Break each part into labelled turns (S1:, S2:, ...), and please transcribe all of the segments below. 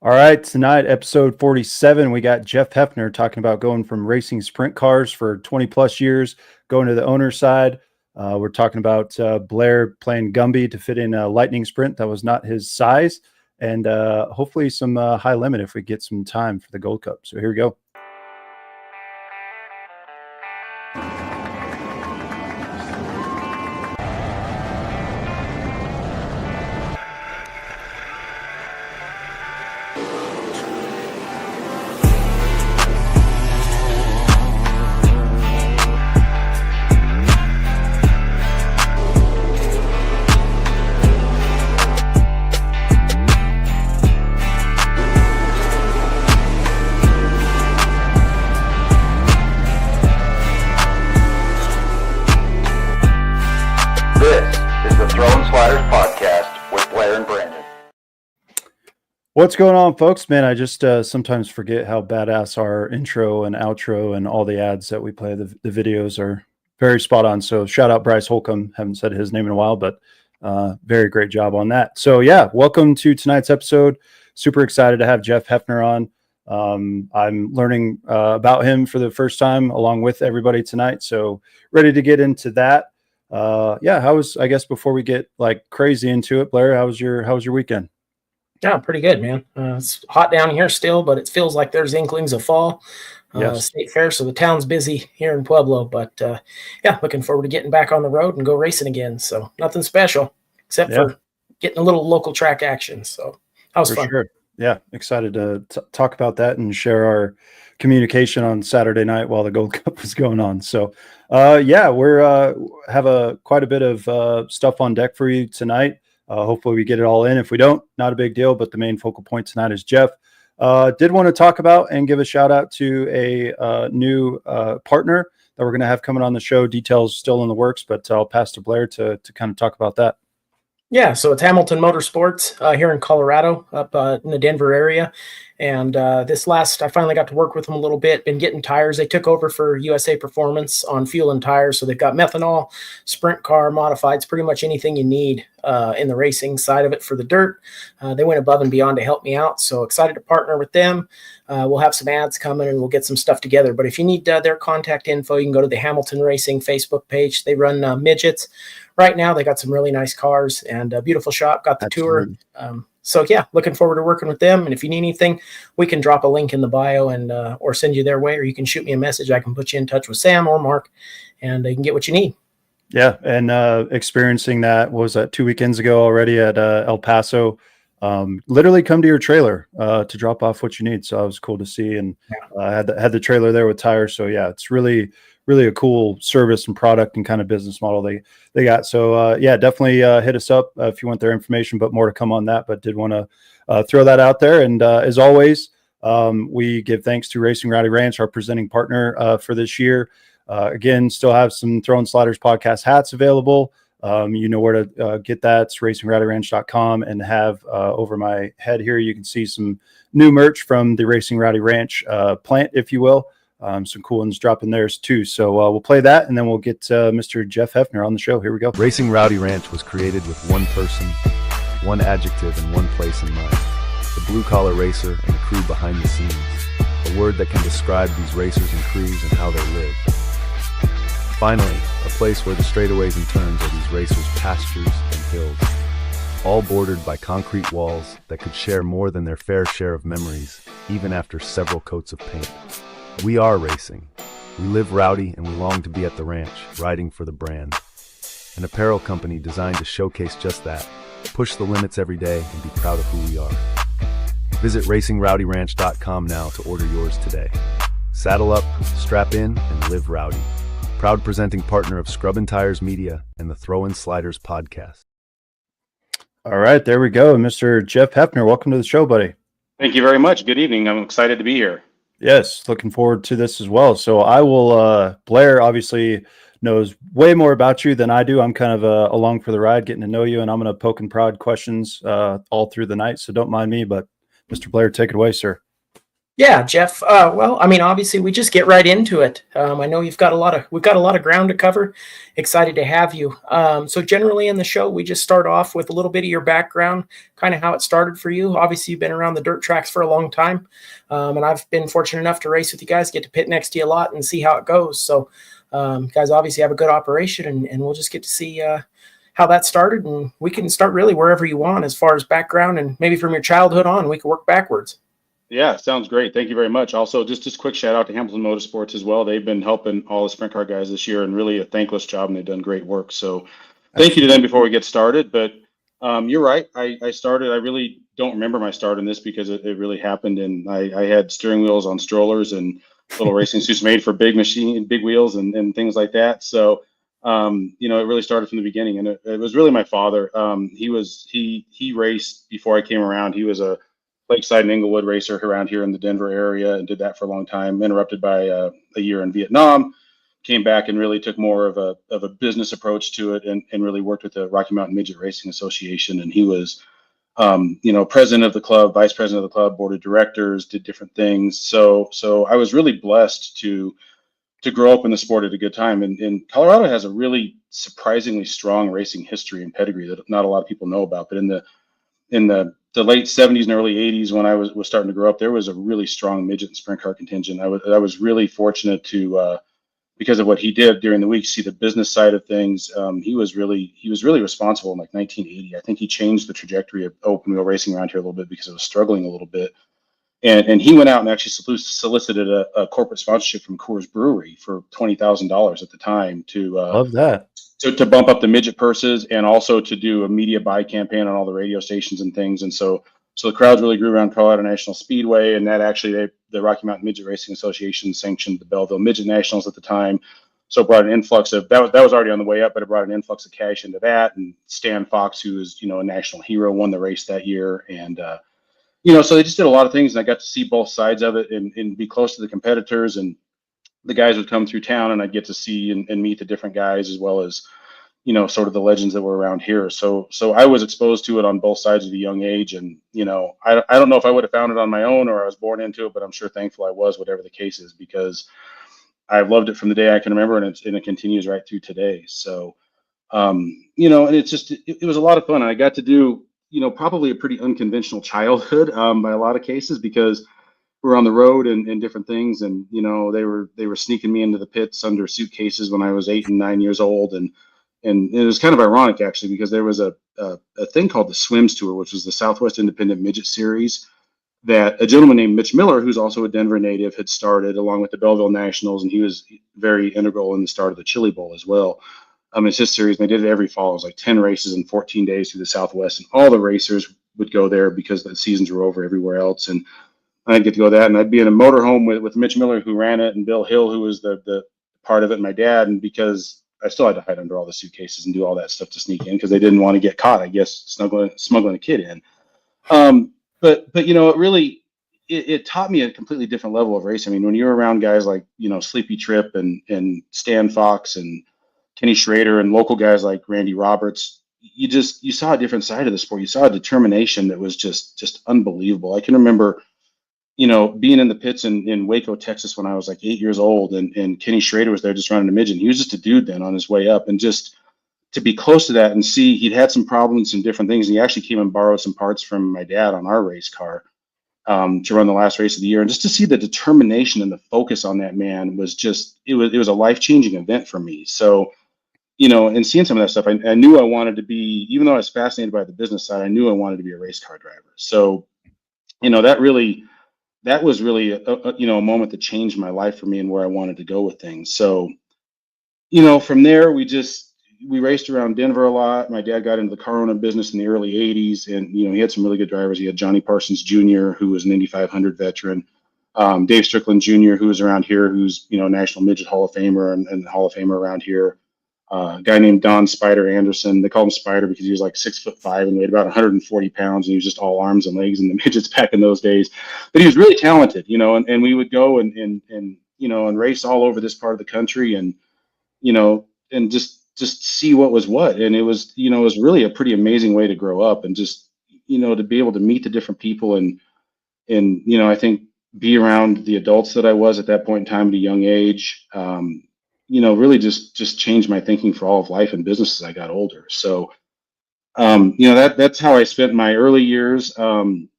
S1: All right, tonight, episode 47, we got Jeff Heffner talking about going from racing sprint cars for 20 plus years, going to the owner side. We're talking about Blair playing Gumby to fit in a lightning sprint that was not his size, and hopefully some high limit if we get some time for the Gold Cup. So here we go. What's going on, folks? Man, I just sometimes forget how badass our intro and outro and all the ads that we play. The videos are very spot on. So shout out Bryce Holcomb. Haven't said his name in a while, but very great job on that. So yeah, welcome to tonight's episode. Super excited to have Jeff Heffner on. I'm learning about him for the first time along with everybody tonight. So ready to get into that. I guess before we get like crazy into it, Blair, how was your weekend?
S2: Yeah, pretty good, man. It's hot down here still, but it feels like there's inklings of fall.
S1: Yes.
S2: State fair, so the town's busy here in Pueblo. But looking forward to getting back on the road and go racing again. So nothing special except for getting a little local track action. So that was fun.
S1: Sure. Yeah, excited to talk about that and share our communication on Saturday night while the Gold Cup was going on. So, we're have quite a bit of stuff on deck for you tonight. Hopefully we get it all in. If we don't, not a big deal, but the main focal point tonight is Jeff. Did want to talk about and give a shout out to a new partner that we're going to have coming on the show. Details still in the works, but I'll pass to Blair to kind of talk about that.
S2: Yeah, so it's Hamilton Motorsports here in Colorado, up in the Denver area. And I finally got to work with them a little bit, been getting tires. They took over for USA Performance on fuel and tires. So they've got methanol, sprint car, modifieds, pretty much anything you need in the racing side of it for the dirt. They went above and beyond to help me out. So excited to partner with them. We'll have some ads coming and we'll get some stuff together. But if you need their contact info, you can go to the Hamilton Racing Facebook page. They run midgets. Right now, they got some really nice cars and a beautiful shop. Got the
S1: Absolutely.
S2: tour. Looking forward to working with them. And if you need anything, we can drop a link in the bio and or send you their way, or you can shoot me a message. I can put you in touch with Sam or Mark, and you can get what you need.
S1: Yeah, and experiencing that, what was that, 2 weekends ago already at El Paso. Literally come to your trailer to drop off what you need. So that was cool to see, and had the trailer there with tires. So yeah, it's really a cool service and product and kind of business model they got. So definitely hit us up if you want their information, but more to come on that. But did want to throw that out there. And as always, we give thanks to Racing Rowdy Ranch, our presenting partner for this year. Again, still have some Throwin Sliders podcast hats available. You know where to get that. It's racingrowdyranch.com, and have over my head here, you can see some new merch from the Racing Rowdy Ranch plant, if you will. Some cool ones dropping theirs too. So we'll play that, and then we'll get Mr. Jeff Heffner on the show. Here we go.
S3: Racing Rowdy Ranch was created with one person, one adjective, and one place in mind: the blue-collar racer and the crew behind the scenes. A word that can describe these racers and crews and how they live. Finally, a place where the straightaways and turns are these racers' pastures and hills, all bordered by concrete walls that could share more than their fair share of memories, even after several coats of paint. We are racing. We live rowdy, and we long to be at the ranch, riding for the brand. An apparel company designed to showcase just that, push the limits every day, and be proud of who we are. Visit racingrowdyranch.com now to order yours today. Saddle up, strap in, and live rowdy. Proud presenting partner of Scrubbin' Tires Media and the Throwin Sliders podcast.
S1: All right, there we go. Mr. Jeff Heffner, welcome to the show, buddy.
S4: Thank you very much. Good evening. I'm excited to be here.
S1: Yes, looking forward to this as well. So I will, Blair obviously knows way more about you than I do. I'm kind of along for the ride, getting to know you, and I'm going to poke and prod questions all through the night. So don't mind me, but Mr. Blair, take it away, sir.
S2: Yeah, Jeff. Well, I mean, obviously, we just get right into it. I know we've got a lot of ground to cover. Excited to have you. So generally in the show, we just start off with a little bit of your background, kind of how it started for you. Obviously, you've been around the dirt tracks for a long time, and I've been fortunate enough to race with you guys, get to pit next to you a lot, and see how it goes. So, guys, obviously have a good operation, and we'll just get to see how that started, and we can start really wherever you want as far as background, and maybe from your childhood on, we can work backwards.
S4: Yeah, sounds great. Thank you very much. Also, just quick shout out to Hamilton Motorsports as well. They've been helping all the sprint car guys this year and really a thankless job, and they've done great work. So thank you to them before we get started. But you're right. I started, I really don't remember my start in this because it really happened. And I had steering wheels on strollers and little racing suits made for big wheels and things like that. So, it really started from the beginning. And it was really my father. He raced before I came around. He was a Lakeside and Inglewood racer around here in the Denver area and did that for a long time, interrupted by a year in Vietnam, came back and really took more of a business approach to it and really worked with the Rocky Mountain Midget Racing Association. And he was, president of the club, vice president of the club, board of directors, did different things. So I was really blessed to grow up in the sport at a good time. And Colorado has a really surprisingly strong racing history and pedigree that not a lot of people know about. But in the late 70s and early 80s, when I was starting to grow up, there was a really strong midget and sprint car contingent. I was really fortunate to, because of what he did during the week, see the business side of things. He was really responsible in like 1980. I think he changed the trajectory of open wheel racing around here a little bit because it was struggling a little bit. And he went out and actually solicited a corporate sponsorship from Coors Brewery for $20,000 at the time
S1: Love that.
S4: to bump up the midget purses and also to do a media buy campaign on all the radio stations and things. And so the crowds really grew around Colorado National Speedway, and that actually the Rocky Mountain Midget Racing Association sanctioned the Belleville Midget Nationals at the time. So it brought an influx of that was already on the way up, but it brought an influx of cash into that. And Stan Fox, who was a national hero, won the race that year. And so they just did a lot of things, and I got to see both sides of it and be close to the competitors. And the guys would come through town, and I'd get to see and meet the different guys as well as sort of the legends that were around here. So I was exposed to it on both sides at a young age. And, I don't know if I would have found it on my own or I was born into it, but I'm sure thankful I was, whatever the case is, because I've loved it from the day I can remember, and it continues right through today. So, and it's just, it was a lot of fun. And I got to do, probably a pretty unconventional childhood by a lot of cases, because we were on the road and different things. And, they were sneaking me into the pits under suitcases when I was 8 and 9 years old. And it was kind of ironic, actually, because there was a thing called the Swims Tour, which was the Southwest Independent Midget Series that a gentleman named Mitch Miller, who's also a Denver native, had started along with the Belleville Nationals. And he was very integral in the start of the Chili Bowl as well. It's his series, and they did it every fall. It was like 10 races in 14 days through the Southwest. And all the racers would go there because the seasons were over everywhere else. And I'd get to go that. And I'd be in a motorhome with Mitch Miller, who ran it, and Bill Hill, who was the part of it, and my dad. And because I still had to hide under all the suitcases and do all that stuff to sneak in because they didn't want to get caught, I guess, smuggling a kid in. But it really it taught me a completely different level of racing. I mean, when you're around guys like Sleepy Trip and Stan Fox and Kenny Schrader and local guys like Randy Roberts, you saw a different side of the sport. You saw a determination that was just unbelievable. I can remember being in the pits in Waco, Texas, when I was like 8 years old, and Kenny Schrader was there just running a midget. He was just a dude then on his way up, and just to be close to that and see he'd had some problems and different things. And he actually came and borrowed some parts from my dad on our race car to run the last race of the year. And just to see the determination and the focus on that man was it was a life-changing event for me. So, and seeing some of that stuff, I knew I wanted to be, even though I was fascinated by the business side, I knew I wanted to be a race car driver. So, that was really a moment that changed my life for me and where I wanted to go with things. So, from there we raced around Denver a lot. My dad got into the car owning business in the early 80s, and he had some really good drivers. He had Johnny Parsons Jr., who was an Indy 500 veteran, Dave Strickland Jr., who was around here, who's National Midget Hall of Famer and Hall of Famer around here. A guy named Don Spider Anderson. They called him Spider because he was like 6'5" and weighed about 140 pounds, and he was just all arms and legs in the midgets back in those days. But he was really talented, and we would go and race all over this part of the country, and and just see what was what. And it was really a pretty amazing way to grow up, and just to be able to meet the different people. And I think be around the adults that I was at that point in time at a young age, really just changed my thinking for all of life and business as I got older. So, that's how I spent my early years. In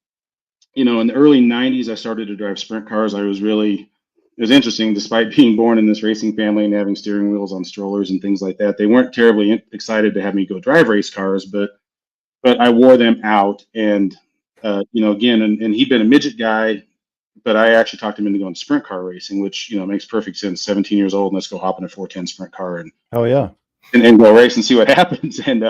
S4: the early 90s, I started to drive sprint cars. It was interesting, despite being born in this racing family and having steering wheels on strollers and things like that. They weren't terribly excited to have me go drive race cars, but I wore them out. And, again, and he'd been a midget guy, but I actually talked him into going sprint car racing, which, makes perfect sense. 17 years old, and let's go hop in a 410 sprint car and go race and see what happens. And,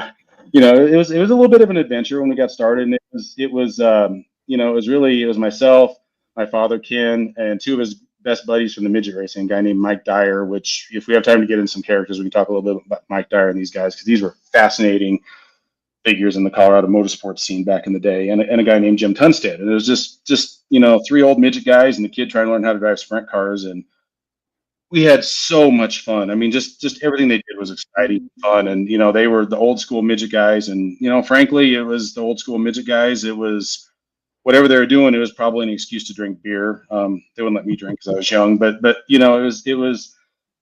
S4: it was a little bit of an adventure when we got started. And it was myself, my father, Ken, and two of his best buddies from the midget racing, a guy named Mike Dyer, which if we have time to get into some characters, we can talk a little bit about Mike Dyer and these guys, because these were fascinating figures in the Colorado motorsports scene back in the day, and a guy named Jim Tunstead. And it was just three old midget guys and the kid trying to learn how to drive sprint cars. And we had so much fun. I mean, just everything they did was exciting and fun. And, they were the old school midget guys. And, frankly, it was the old school midget guys. It was whatever they were doing. It was probably an excuse to drink beer. They wouldn't let me drink because I was young, but it was,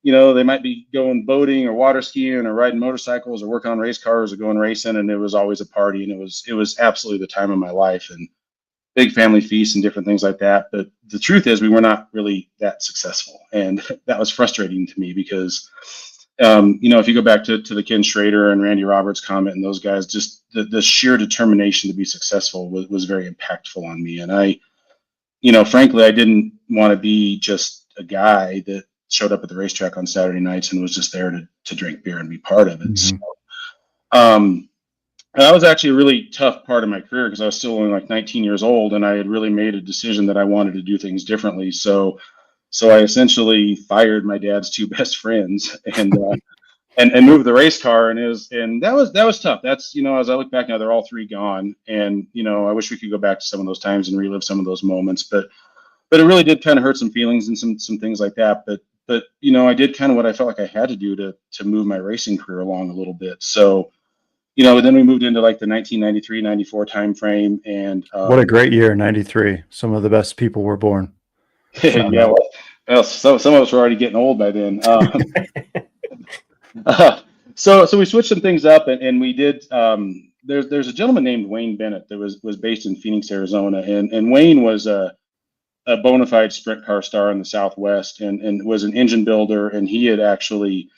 S4: they might be going boating or water skiing or riding motorcycles or working on race cars or going racing. And it was always a party. And it was absolutely the time of my life, and big family feasts and different things like that. But the truth is we were not really that successful. And that was frustrating to me because, if you go back to the Ken Schrader and Randy Roberts comment and those guys, just the sheer determination to be successful was very impactful on me. And I, frankly, I didn't want to be just a guy that showed up at the racetrack on Saturday nights and was just there to drink beer and be part of it.
S1: Mm-hmm.
S4: So, that was actually a really tough part of my career because I was still only like 19 years old, and I had really made a decision that I wanted to do things differently. So I essentially fired my dad's two best friends and moved the race car, and that was tough. That's, as I look back now, they're all three gone, and I wish we could go back to some of those times and relive some of those moments, but it really did kind of hurt some feelings and some things like that. But I did kind of what I felt like I had to do to move my racing career along a little bit. So, then we moved into like the 1993, 94 timeframe. And
S1: what a great year, 93. Some of the best people were born.
S4: Yeah, well, some of us were already getting old by then. So we switched some things up, and we did. There's a gentleman named Wayne Bennett that was based in Phoenix, Arizona, and Wayne was a bona fide sprint car star in the Southwest, and was an engine builder, and he had actually.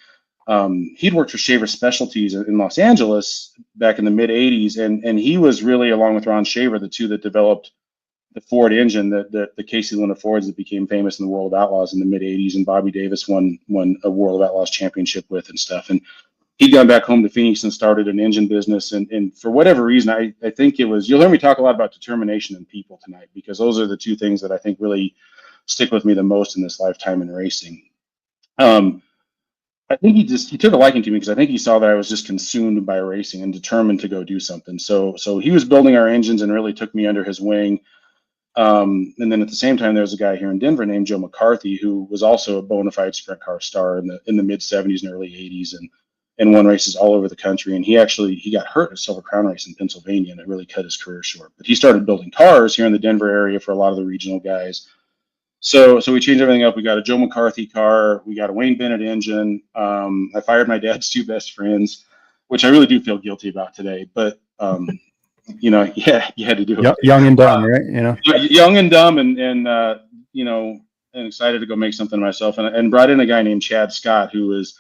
S4: He'd worked for Shaver Specialties in Los Angeles back in the mid 80s. And he was really, along with Ron Shaver, the two that developed the Ford engine, the Casey Luna Fords that became famous in the World of Outlaws in the mid 80s. And Bobby Davis won a World of Outlaws championship with and stuff. And he'd gone back home to Phoenix and started an engine business. And for whatever reason, I think it was, you'll hear me talk a lot about determination and people tonight, because those are the two things that I think really stick with me the most in this lifetime in racing. I think he took a liking to me because I think he saw that I was just consumed by racing and determined to go do something. So he was building our engines and really took me under his wing. And then at the same time, there was a guy here in Denver named Joe McCarthy, who was also a bona fide sprint car star in the mid 70s and early 80s, and won races all over the country. And he got hurt at a Silver Crown race in Pennsylvania, and it really cut his career short. But he started building cars here in the Denver area for a lot of the regional guys. So we changed everything up. We got a Joe McCarthy car. We got a Wayne Bennett engine. I fired my dad's two best friends, which I really do feel guilty about today. But, you had to do it.
S1: Young and dumb, right?
S4: Young and dumb and excited to go make something of myself. And brought in a guy named Chad Scott, who was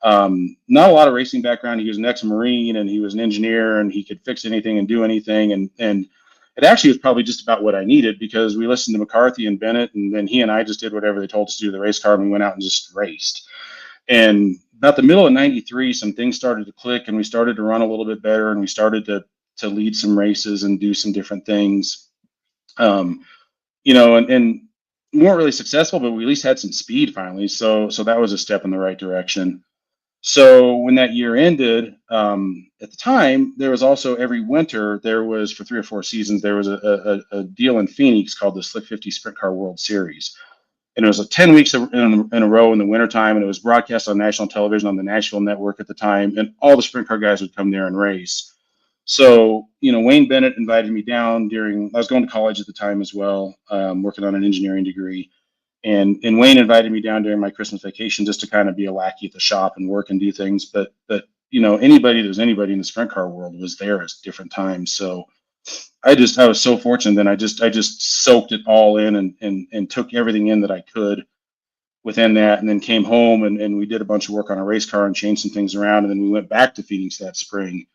S4: not a lot of racing background. He was an ex-Marine, and he was an engineer, and he could fix anything and do anything. And it actually was probably just about what I needed, because we listened to McCarthy and Bennett, and then he and I just did whatever they told us to do the race car, and we went out and just raced. And about the middle of 93, some things started to click, and we started to run a little bit better, and we started to lead some races and do some different things. And we weren't really successful, but we at least had some speed finally. So that was a step in the right direction. So when that year ended, at the time, there was also every winter, there was, for 3 or 4 seasons, there was a deal in Phoenix called the Slick 50 Sprint Car World Series. And it was 10 weeks in a row in the wintertime, and it was broadcast on national television on the Nashville network at the time, and all the sprint car guys would come there and race. So, Wayne Bennett invited me down I was going to college at the time as well, working on an engineering degree. And Wayne invited me down during my Christmas vacation just to kind of be a lackey at the shop and work and do things. But anybody in the sprint car world was there at different times. So I was so fortunate. Then I just soaked it all in and took everything in that I could within that, and then came home and we did a bunch of work on a race car and changed some things around. And then we went back to Phoenix that spring,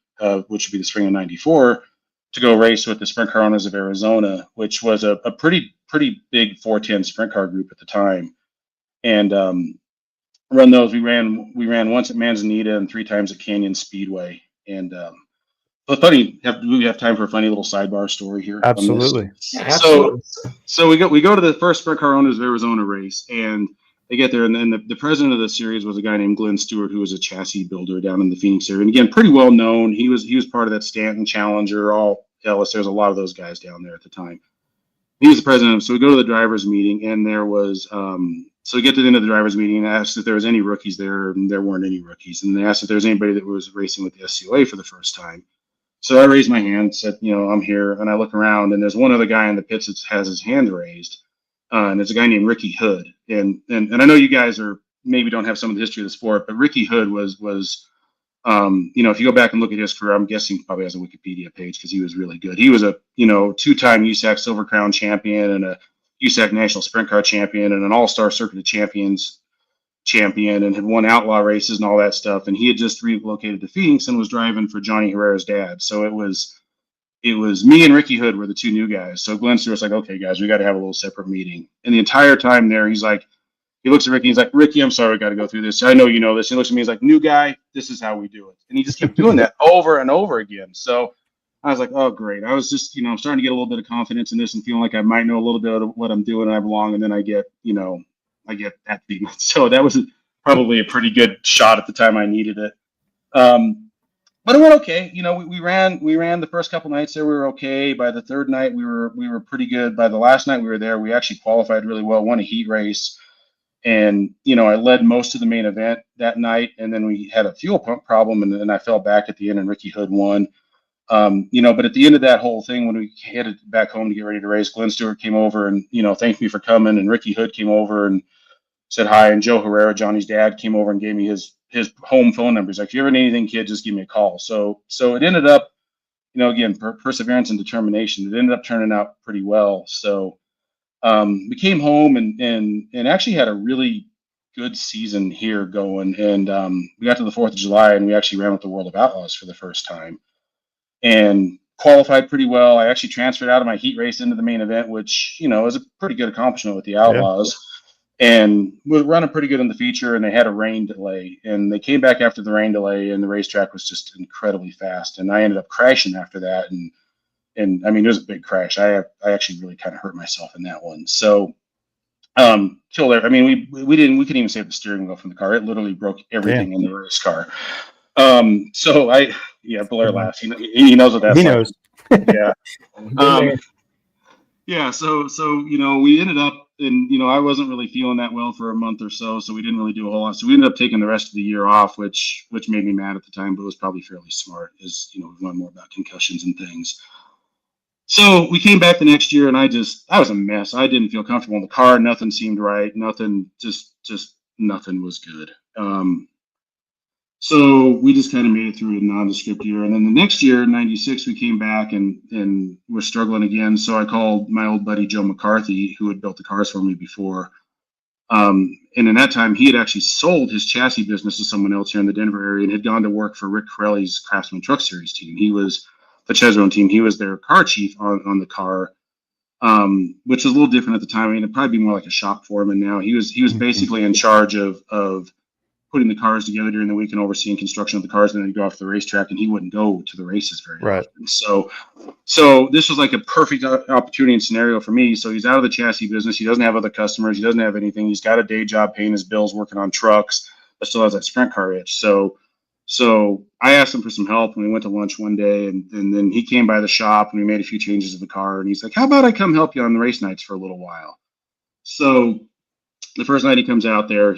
S4: which would be the spring of '94, to go race with the Sprint Car Owners of Arizona, which was a pretty big 410 sprint car group at the time. And run those, we ran once at Manzanita and 3 times at Canyon Speedway. And so funny, do we have time for a funny little sidebar story here?
S1: Absolutely.
S2: Yeah, absolutely.
S4: So we go to the first Sprint Car Owners of Arizona race, and they get there, and then the president of the series was a guy named Glenn Stewart, who was a chassis builder down in the Phoenix area, and again, pretty well known. He was part of that Stanton Challenger, all Ellis. There's a lot of those guys down there at the time. He was the president. So we go to the drivers' meeting, and there was so we get to the end of the drivers' meeting and asked if there was any rookies there, and there weren't any rookies. And they asked if there was anybody that was racing with the SCOA for the first time. So I raised my hand, said, I'm here, and I look around, and there's one other guy in the pits that has his hand raised. And there's a guy named Ricky Hood, and I know you guys maybe don't have some of the history of the sport, but Ricky Hood was if you go back and look at his career, I'm guessing he probably has a Wikipedia page because he was really good. He was a 2-time USAC Silver Crown champion and a USAC National Sprint Car champion and an All-Star Circuit of Champions champion, and had won outlaw races and all that stuff. And he had just relocated to Phoenix and was driving for Johnny Herrera's dad. So it was me and Ricky Hood were the 2 new guys. So Glenn Stewart's like, okay, guys, we got to have a little separate meeting. And the entire time there, he looks at Ricky, he's like, Ricky, I'm sorry, we got to go through this. I know you know this. He looks at me, he's like, new guy, this is how we do it. And he just kept doing that over and over again. So I was like, oh, great. I was just, starting to get a little bit of confidence in this and feeling like I might know a little bit of what I'm doing and I belong. And then I get that feeding. So that was probably a pretty good shot at the time I needed it. But it went okay. We ran the first couple nights there. We were okay. By the third night, we were pretty good. By the last night we were there, we actually qualified really well, won a heat race. And, I led most of the main event that night. And then we had a fuel pump problem, and then I fell back at the end, and Ricky Hood won. But at the end of that whole thing, when we headed back home to get ready to race, Glenn Stewart came over and, thanked me for coming. And Ricky Hood came over and said hi. And Joe Herrera, Johnny's dad, came over and gave me his home phone number. He's like, if you ever need anything, kid, just give me a call. So it ended up, again, perseverance and determination. It ended up turning out pretty well. So we came home and actually had a really good season here going. And we got to the 4th of July, and we actually ran with the World of Outlaws for the first time and qualified pretty well. I actually transferred out of my heat race into the main event, which, is a pretty good accomplishment with the Outlaws. Yeah. And we're running pretty good in the feature, and they had a rain delay, and they came back after the rain delay, and the racetrack was just incredibly fast. And I ended up crashing after that. And I mean, it was a big crash. I actually really kind of hurt myself in that one. So, till there, I mean, we couldn't even save the steering wheel from the car. It literally broke everything in the race car. Blair laughs. He knows what that's like. He knows. Yeah. Yeah. So, we ended up, and, I wasn't really feeling that well for a month or so we didn't really do a whole lot. So we ended up taking the rest of the year off, which made me mad at the time, but was probably fairly smart, as, we learned more about concussions and things. So we came back the next year, and I was a mess. I didn't feel comfortable in the car. Nothing seemed right. Nothing, just nothing was good. So we just kind of made it through a nondescript year. And then the next year, '96, we came back and we're struggling again. So I called my old buddy, Joe McCarthy, who had built the cars for me before. And in that time, he had actually sold his chassis business to someone else here in the Denver area and had gone to work for Rick Corelli's Craftsman Truck Series team. He was the Chesron team. He was their car chief on the car, which was a little different at the time. I mean, it'd probably be more like a shop foreman now. He was basically in charge of putting the cars together during the week and overseeing construction of the cars, and then he'd go off the racetrack, and he wouldn't go to the races very often. So this was like a perfect opportunity and scenario for me. So he's out of the chassis business. He doesn't have other customers. He doesn't have anything. He's got a day job paying his bills, working on trucks, but still has that sprint car itch. So I asked him for some help, and we went to lunch one day, and then he came by the shop, and we made a few changes to the car, and he's like, how about I come help you on the race nights for a little while? So the first night he comes out there,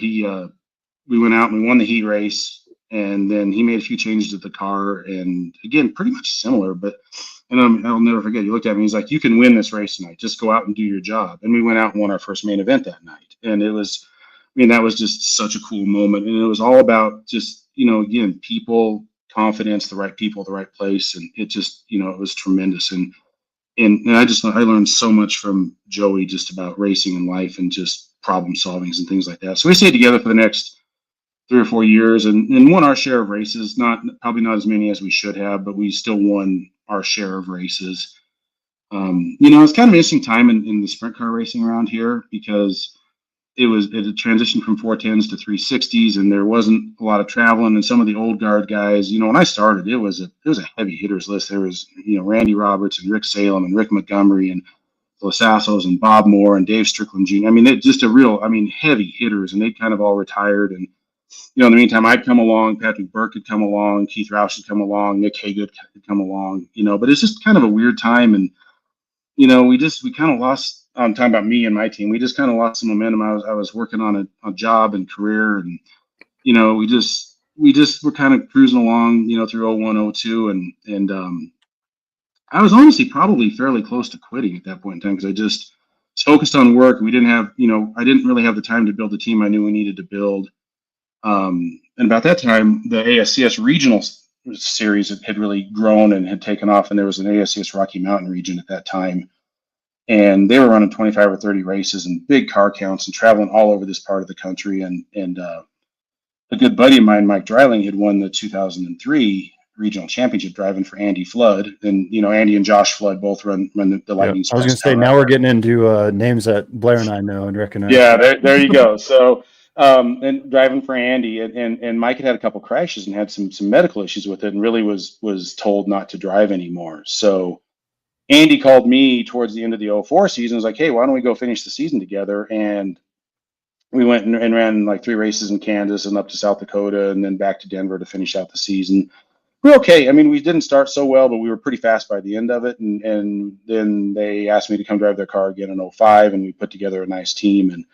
S4: we went out and we won the heat race. And then he made a few changes to the car, and again, pretty much similar, but, and I'll never forget, he looked at me, he's like, you can win this race tonight. Just go out and do your job. And we went out and won our first main event that night. And it was, I mean, that was just such a cool moment. And it was all about just, again, people, confidence, the right people, the right place. And it just, it was tremendous. And I learned so much from Joey just about racing and life and just problem solvings and things like that. So we stayed together for the next 3 or 4 years and won our share of races, probably not as many as we should have, but we still won our share of races. It's kind of an interesting time in the sprint car racing around here because it had transitioned from 410s to 360s, and there wasn't a lot of traveling. And some of the old guard guys, when I started, it was a heavy hitters list. There was Randy Roberts and Rick Salem and Rick Montgomery and Los Assos and Bob Moore and Dave Strickland Jr. I mean, it just heavy hitters, and they'd kind of all retired. And in the meantime, I'd come along, Patrick Burke had come along, Keith Roush had come along, Nick Haygood had come along, but it's just kind of a weird time. And, we kind of lost, I'm talking about me and my team, we just kind of lost some momentum. I was working on a job and career, and, we just were kind of cruising along, through 01, 02. And I was honestly probably fairly close to quitting at that point in time because I just was focused on work. We didn't have, I didn't really have the time to build the team I knew we needed to build. And about that time, the ASCS regional series had really grown and had taken off, and there was an ASCS Rocky Mountain region at that time. And they were running 25 or 30 races and big car counts and traveling all over this part of the country. And a good buddy of mine, Mike Dreiling, had won the 2003 regional championship driving for Andy Flood. And, Andy and Josh Flood both run the Lightning.
S1: I was going to say, now we're getting into names that Blair and I know and recognize.
S4: Yeah, there you go. So, and driving for Andy, and Mike had a couple crashes and had some medical issues with it, and really was told not to drive anymore. So Andy called me towards the end of the 04 season. Was like, hey, why don't we go finish the season together? And we went and ran like 3 races in Kansas and up to South Dakota and then back to Denver to finish out the season. We're okay. I mean, we didn't start so well, but we were pretty fast by the end of it. And then they asked me to come drive their car again in 05, and we put together a nice team.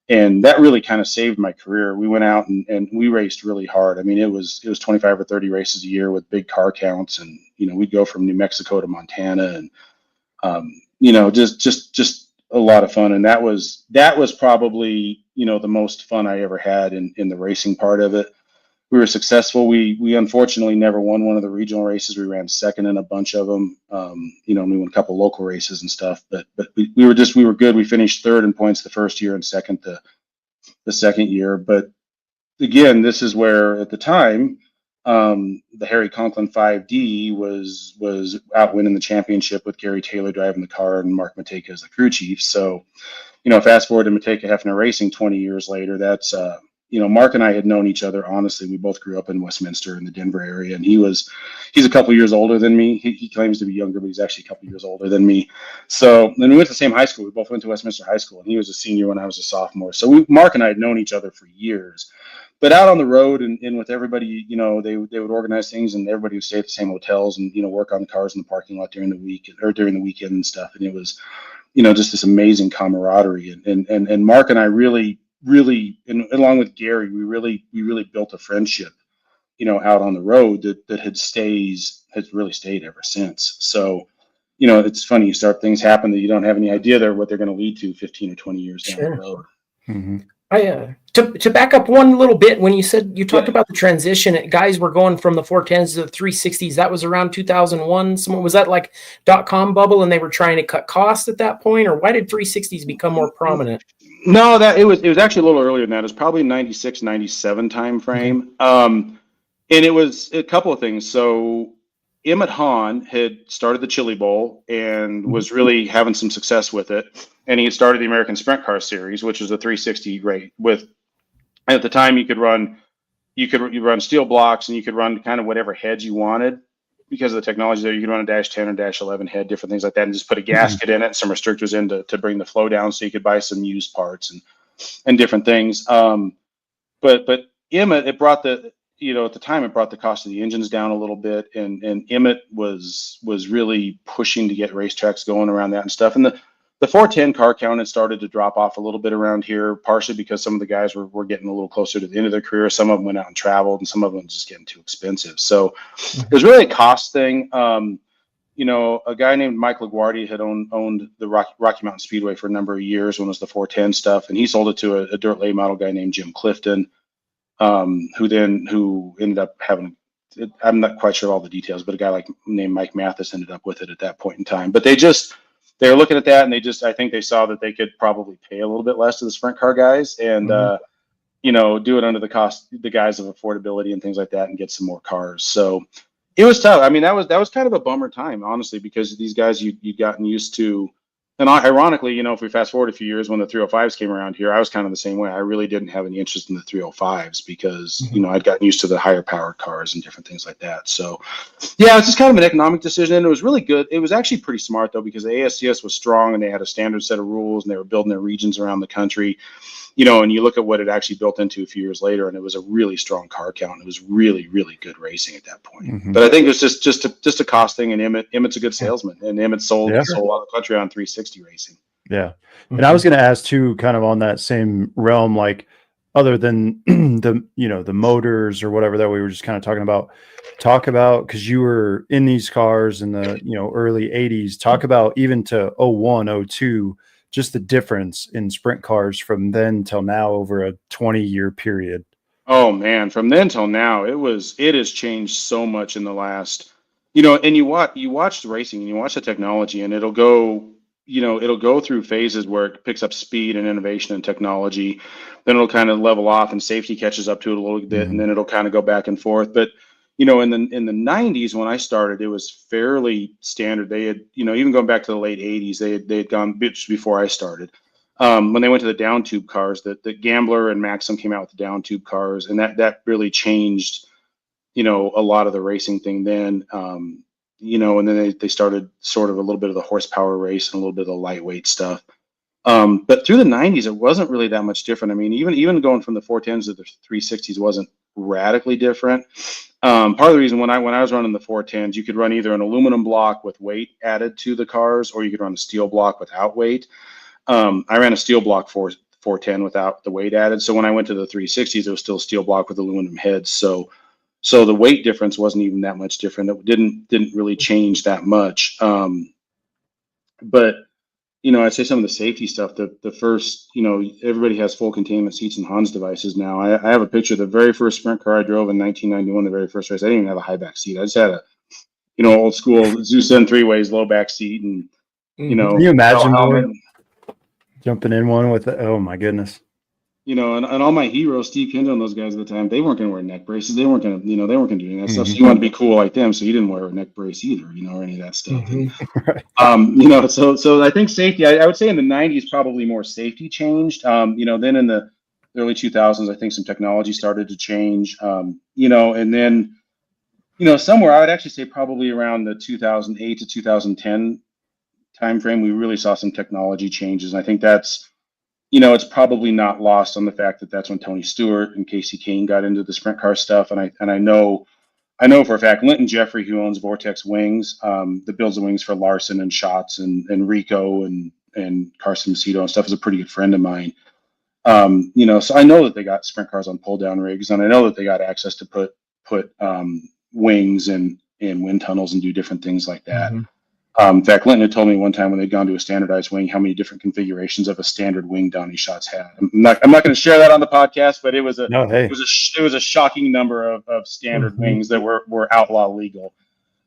S4: And that really kind of saved my career. We went out and we raced really hard. I mean, it was 25 or 30 races a year with big car counts, and we'd go from New Mexico to Montana, and just a lot of fun. And that was probably the most fun I ever had in the racing part of it. We were successful. We unfortunately never won one of the regional races. We ran second in a bunch of them. We won a couple local races and stuff, but we were good. We finished third in points the first year and second the second year. But again, this is where at the time, the Harry Conklin 5D was out winning the championship with Gary Taylor driving the car and Mark Matejka as the crew chief. So, fast forward to Matejka Heffner Racing 20 years later, that's, Mark and I had known each other. Honestly, we both grew up in Westminster in the Denver area, and he's a couple years older than me. He claims to be younger, but he's actually a couple years older than me. So then we went to the same high school. We both went to Westminster High School, and he was a senior when I was a sophomore. So Mark and I had known each other for years. But out on the road and with everybody, they would organize things, and everybody would stay at the same hotels and work on the cars in the parking lot during the week or during the weekend and stuff. And it was, just this amazing camaraderie. And Mark and I really, and along with Gary, we really built a friendship, out on the road that has really stayed ever since. So, it's funny, you start things happen that you don't have any idea what they're going to lead to 15 or 20 years down the road.
S1: Mm-hmm.
S2: To back up one little bit, when you talked about the transition, guys were going from the 410s to the 360s. That was around 2001. Was that like .com bubble, and they were trying to cut costs at that point, or why did 360s become more prominent?
S4: No, it was actually a little earlier than that. It was probably 96, 97 time frame. And it was a couple of things. So Emmett Hahn had started the Chili Bowl and was really having some success with it. And he had started the American Sprint Car Series, which was a 360 rate with, at the time you could run steel blocks, and you could run kind of whatever heads you wanted because of the technology there. You could run a -10 or -11 head, different things like that, and just put a gasket in it, some restrictors in to bring the flow down, so you could buy some used parts and different things. But Emmett, it brought at the time, it brought the cost of the engines down a little bit, and Emmett was really pushing to get racetracks going around that and stuff. And the 410 car count had started to drop off a little bit around here, partially because some of the guys were getting a little closer to the end of their career. Some of them went out and traveled, and some of them just getting too expensive. So it was really a cost thing. You know, a guy named Mike LaGuardia had owned the Rocky Mountain Speedway for a number of years when it was the 410 stuff, and he sold it to a dirt late model guy named Jim Clifton, who ended up having, I'm not quite sure all the details, but a guy named Mike Mathis ended up with it at that point in time. But they were looking at that, and I think they saw that they could probably pay a little bit less to the sprint car guys, and you know, do it under the guise of affordability and things like that, and get some more cars. So it was tough. I mean, that was kind of a bummer time, honestly, because these guys you'd gotten used to. And ironically, you know, if we fast forward a few years when the 305s came around here, I was kind of the same way. I really didn't have any interest in the 305s because, you know, I'd gotten used to the higher powered cars and different things like that. So, yeah, it's just kind of an economic decision. And it was really good. It was actually pretty smart, though, because the ASCS was strong and they had a standard set of rules and they were building their regions around the country. You know, and you look at what it actually built into a few years later, and it was a really strong car count. It was really, really good racing at that point. But I think it was just a cost thing, and Emmett's a good salesman, and Emmett sold a lot of country on 360 racing.
S1: Yeah. And I was going to ask too, kind of on that same realm, like other than the motors or whatever that we were just kind of talking about, because you were in these cars in the, early 80s, talk about even to 01, 02, just the difference in sprint cars from then till now over a 20-year period.
S4: Oh man, from then till now, it has changed so much in the last, and you watch the racing and you watch the technology, and it'll go through phases where it picks up speed and innovation and technology. Then it'll kind of level off and safety catches up to it a little bit, and then it'll kind of go back and forth. But in the 90s when I started, it was fairly standard. They had, even going back to the late 80s, they had gone just before I started. When they went to the down tube cars, the Gambler and Maxim came out with the down tube cars, and that really changed, a lot of the racing thing then. And then they started sort of a little bit of the horsepower race and a little bit of the lightweight stuff. But through the 90s, it wasn't really that much different. I mean, even going from the 410s to the 360s wasn't radically different. Part of the reason when I was running the 410s, you could run either an aluminum block with weight added to the cars, or you could run a steel block without weight. I ran a steel block 410 without the weight added. So when I went to the 360s, it was still a steel block with aluminum heads. So the weight difference wasn't even that much different. It didn't really change that much. But I'd say some of the safety stuff, the first, everybody has full containment seats and Hans devices now. I have a picture of the very first sprint car I drove in 1991, the very first race. I didn't even have a high back seat. I just had a, old school Zeus N 3-ways low back seat, and
S1: Can you imagine jumping in one with it? Oh my goodness.
S4: And all my heroes, Steve Kendall and those guys at the time, they weren't going to wear neck braces. They weren't going to, they weren't going to do any of that stuff. So you want to be cool like them. So you didn't wear a neck brace either, or any of that stuff.
S1: Right.
S4: So I think safety, I would say in the 90s, probably more safety changed. Then in the early 2000s, I think some technology started to change, and then, somewhere I would actually say probably around the 2008 to 2010 timeframe, we really saw some technology changes. And I think that's, it's probably not lost on the fact that that's when Tony Stewart and Casey Kane got into the sprint car stuff. And I know for a fact, Linton Jeffrey, who owns Vortex Wings, that builds the wings for Larson and Schatz and Rico and Carson Macedo and stuff, is a pretty good friend of mine. So I know that they got sprint cars on pull down rigs, and I know that they got access to put wings in wind tunnels and do different things like that. In fact, Linton had told me one time when they'd gone to a standardized wing how many different configurations of a standard wing Donnie Schatz had. I'm not going to share that on the podcast, but it was a shocking number of standard wings that were outlaw legal.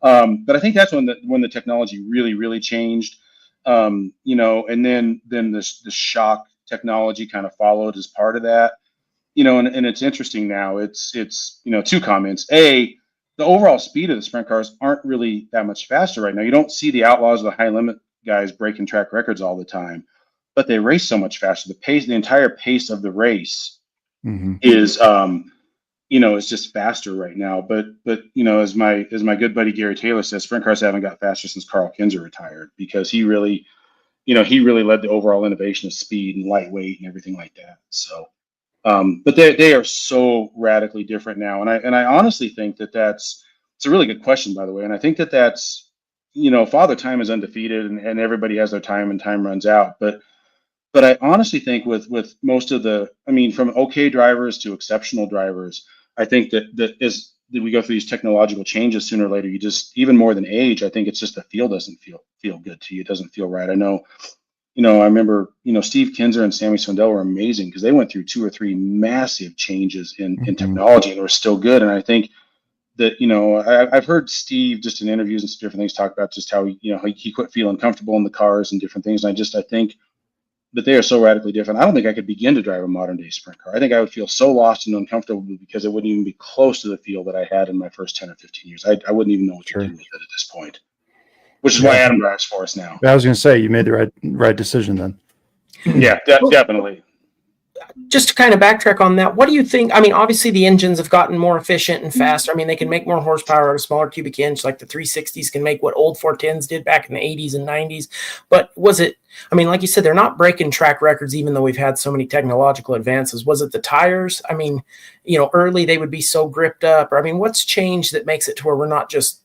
S4: But I think that's when the technology really, really changed. And then the shock technology kind of followed as part of that. And it's interesting now. It's two comments. A, the overall speed of the sprint cars aren't really that much faster right now. You don't see the outlaws or the high limit guys breaking track records all the time, but they race so much faster. The entire pace of the race is, is just faster right now. But as my good buddy Gary Taylor says, sprint cars haven't got faster since Carl Kinzer retired, because he really led the overall innovation of speed and lightweight and everything like that. So. But they are so radically different now, and I honestly think it's a really good question, by the way, and I think that's Father Time is undefeated, and everybody has their time, and time runs out. But I honestly think with most of from okay drivers to exceptional drivers, I think that we go through these technological changes sooner or later. You just, even more than age, I think it's just the feel doesn't feel good to you. It doesn't feel right. I know, I remember, Steve Kinzer and Sammy Swindell were amazing because they went through 2 or 3 massive changes in technology and were still good. And I think that, I've heard Steve just in interviews and different things talk about just how, he quit feeling comfortable in the cars and different things. And I think that they are so radically different. I don't think I could begin to drive a modern day sprint car. I think I would feel so lost and uncomfortable because it wouldn't even be close to the feel that I had in my first 10 or 15 years. I wouldn't even know what to do with it at this point, which is why Adam drives for us now.
S1: I was going to say, you made the right decision then.
S4: Yeah, definitely.
S2: Just to kind of backtrack on that, what do you think? I mean, obviously the engines have gotten more efficient and faster. I mean, they can make more horsepower out of a smaller cubic inch, like the 360s can make what old 410s did back in the 80s and 90s. But was it, I mean, like you said, they're not breaking track records, even though we've had so many technological advances. Was it the tires? I mean, early they would be so gripped up. Or, I mean, what's changed that makes it to where we're not just,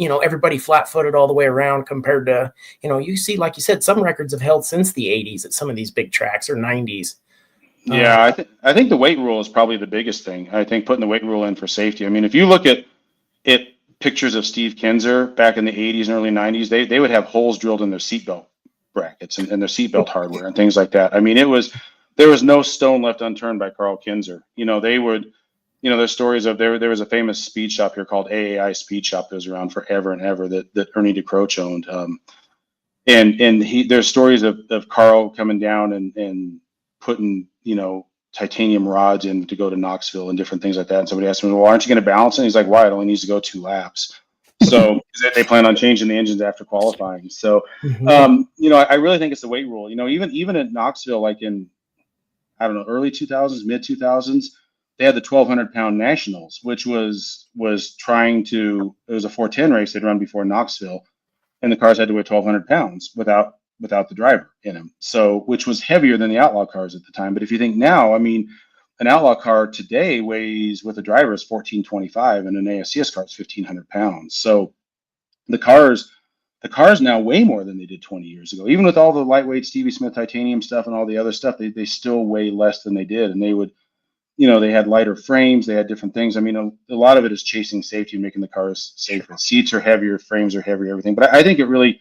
S2: everybody flat-footed all the way around compared to, you see, like you said, some records have held since the 80s at some of these big tracks or 90s.
S4: Yeah, I think the weight rule is probably the biggest thing. I think putting the weight rule in for safety. I mean, if you look at pictures of Steve Kinzer back in the 80s and early 90s, they would have holes drilled in their seatbelt brackets and their seatbelt hardware and things like that. I mean, there was no stone left unturned by Carl Kinzer. They would, there's stories of there was a famous speed shop here called AAI Speed Shop that was around forever and ever that Ernie DeCroce owned. And there's stories of Carl coming down and putting, titanium rods in to go to Knoxville and different things like that. And somebody asked him, well, aren't you going to balance it? And he's like, why? It only needs to go 2 laps. So they plan on changing the engines after qualifying. So, I really think it's the weight rule. Even at Knoxville, like in, I don't know, early 2000s, mid 2000s, they had the 1,200-pound nationals, which was trying to, it was a 410 race they'd run before Knoxville, and the cars had to weigh 1,200 pounds without the driver in them. So, which was heavier than the Outlaw cars at the time. But if you think now, I mean, an Outlaw car today weighs with a driver is 1,425 and an ASCS car is 1,500 pounds. So the cars now weigh more than they did 20 years ago. Even with all the lightweight Stevie Smith titanium stuff and all the other stuff, they still weigh less than they did. And they would, they had lighter frames, they had different things. I mean, a lot of it is chasing safety and making the cars safer. Seats are heavier, frames are heavier, everything. But I think it really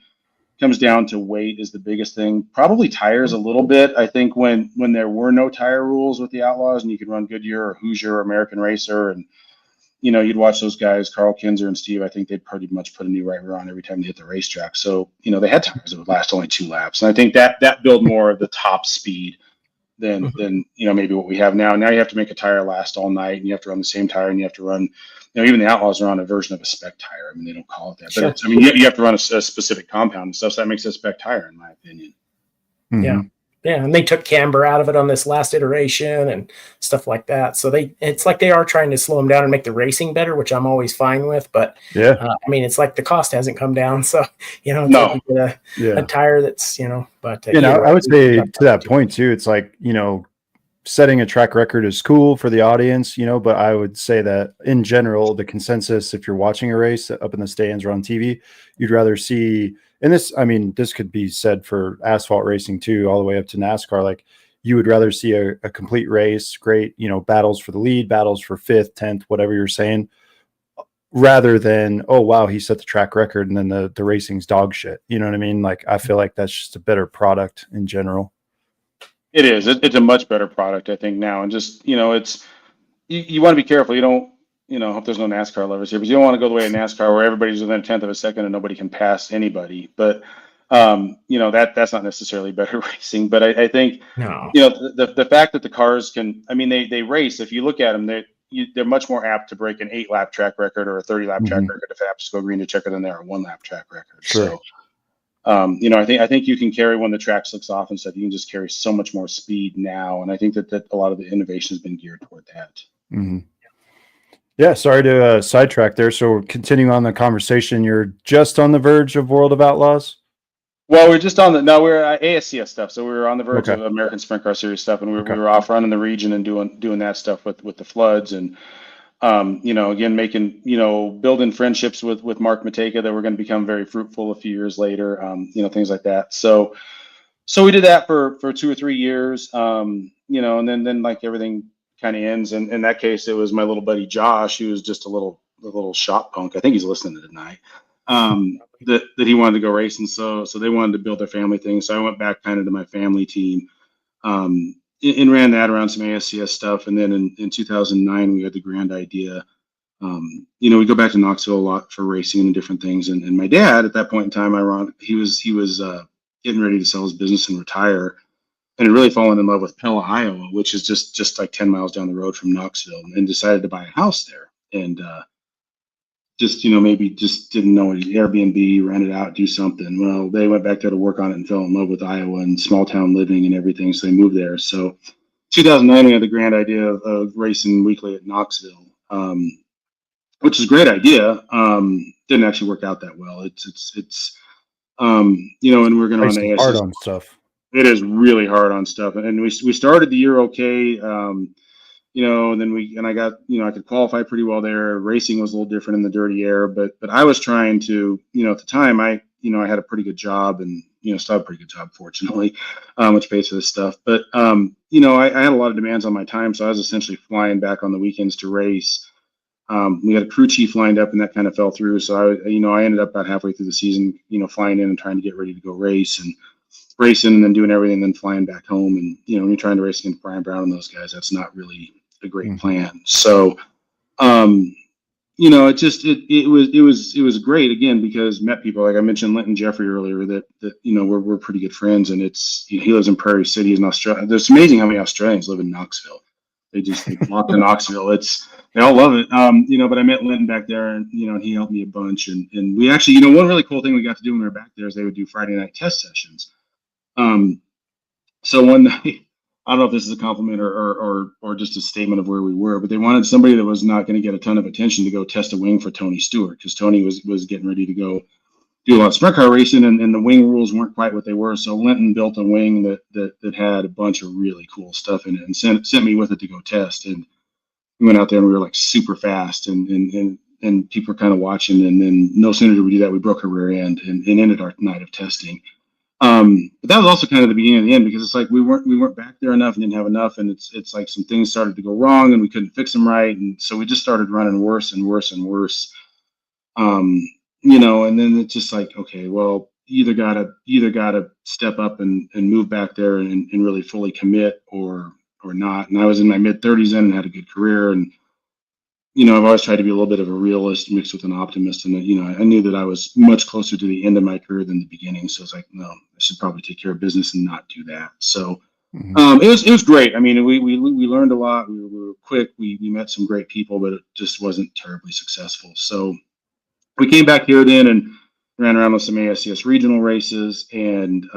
S4: comes down to weight is the biggest thing. Probably tires a little bit. I think when there were no tire rules with the Outlaws and you could run Goodyear or Hoosier or American Racer and, you'd watch those guys, Carl Kinzer and Steve, I think they'd pretty much put a new right rear on every time they hit the racetrack. So, they had tires that would last only 2 laps. And I think that built more of the top speed than maybe what we have now. Now you have to make a tire last all night and you have to run the same tire and you have to run, even the Outlaws are on a version of a spec tire. I mean, they don't call it that, but sure. You have to run a specific compound and stuff. So that makes it a spec tire, in my opinion.
S2: Yeah. Yeah. And they took camber out of it on this last iteration and stuff like that. So it's like they are trying to slow them down and make the racing better, which I'm always fine with. But I mean, it's like the cost hasn't come down. So, it's like a tire that's, but
S1: I would say to that point too, it's like, setting a track record is cool for the audience, but I would say that in general, the consensus, if you're watching a race up in the stands or on TV, you'd rather see, and this could be said for asphalt racing too, all the way up to NASCAR. Like you would rather see a complete race, great, battles for the lead, battles for 5th, 10th, whatever you're saying, rather than, oh, wow, he set the track record and then the racing's dog shit. You know what I mean? Like, I feel like that's just a better product in general.
S4: It is. It's a much better product, I think, now. And just, it's, you want to be careful. You don't, hope there's no NASCAR lovers here, but you don't want to go the way of NASCAR where everybody's within a 10th of a second and nobody can pass anybody. But, that's not necessarily better racing. But I think, the fact that the cars can, I mean, they race, if you look at them, they're much more apt to break an 8-lap track record or a 30-lap track record if apps go green to checker than they are a 1-lap track record.
S1: Sure.
S4: So, I think you can carry when the track slicks off and stuff. You can just carry so much more speed now, and I think that a lot of the innovation has been geared toward that.
S1: Mm-hmm. Yeah, sorry to sidetrack there. So continuing on the conversation, you're just on the verge of World of Outlaws.
S4: Well, we're just on we're ASCS stuff, so we were on the verge of American Sprint Car Series stuff, and we were off running the region and doing that stuff with the floods and. Again, making, building friendships with Mark Mateka that were going to become very fruitful a few years later, things like that. So we did that for 2 or 3 years, and then like everything kind of ends. And in that case, it was my little buddy Josh, who was just a little shop punk. I think he's listening tonight. That he wanted to go racing. So they wanted to build their family thing. So I went back kind of to my family team, and ran that around some ASCS stuff. And then in 2009, we had the grand idea. We go back to Knoxville a lot for racing and different things. And my dad, at that point in time, he was getting ready to sell his business and retire, and had really fallen in love with Pella, Iowa, which is just like 10 miles down the road from Knoxville, and decided to buy a house there. And maybe just didn't know it. Airbnb, rent it out, do something. Well, they went back there to work on it and fell in love with Iowa and small town living and everything. So they moved there. So 2009, we had the grand idea of racing weekly at Knoxville, which is a great idea. Didn't actually work out that well. And we're going to run ASS.
S1: Hard on stuff.
S4: It is really hard on stuff. And we started the year okay. Then I got, I could qualify pretty well there. Racing was a little different in the dirty air, but I was trying to, at the time I had a pretty good job, and, still have a pretty good job, fortunately, which pays for this stuff. But, I had a lot of demands on my time. So I was essentially flying back on the weekends to race. We had a crew chief lined up, and that kind of fell through. So I ended up about halfway through the season, flying in and trying to get ready to go race, and racing and then doing everything, and then flying back home. And, when you're trying to race against Brian Brown and those guys, that's not really a great plan. So, it was great, again, because met people, like I mentioned, Linton Jeffrey earlier, that we're pretty good friends, and he lives in Prairie City in Australia. It's amazing how many Australians live in Knoxville. They flock to Knoxville. They all love it. But I met Linton back there, and, he helped me a bunch. And we actually, one really cool thing we got to do when we were back there is they would do Friday night test sessions. So one night, I don't know if this is a compliment or just a statement of where we were, but they wanted somebody that was not going to get a ton of attention to go test a wing for Tony Stewart, because Tony was getting ready to go do a lot of sprint car racing, and the wing rules weren't quite what they were. So Linton built a wing that had a bunch of really cool stuff in it, and sent me with it to go test. And we went out there, and we were like super fast, and people were kind of watching. And then no sooner did we do that, we broke our rear end and ended our night of testing. But that was also kind of the beginning of the end, because it's like we weren't back there enough and didn't have enough, and it's like some things started to go wrong, and we couldn't fix them right, and so we just started running worse and worse and worse. And then it's just like, okay, well, either gotta step up and move back there and really fully commit, or not. And I was in my mid-30s then and had a good career, and I've always tried to be a little bit of a realist mixed with an optimist. And, I knew that I was much closer to the end of my career than the beginning. So it's like, no, I should probably take care of business and not do that. So it was great. I mean, we learned a lot. We were quick. We met some great people, but it just wasn't terribly successful. So we came back here then and ran around with some ASCS regional races. And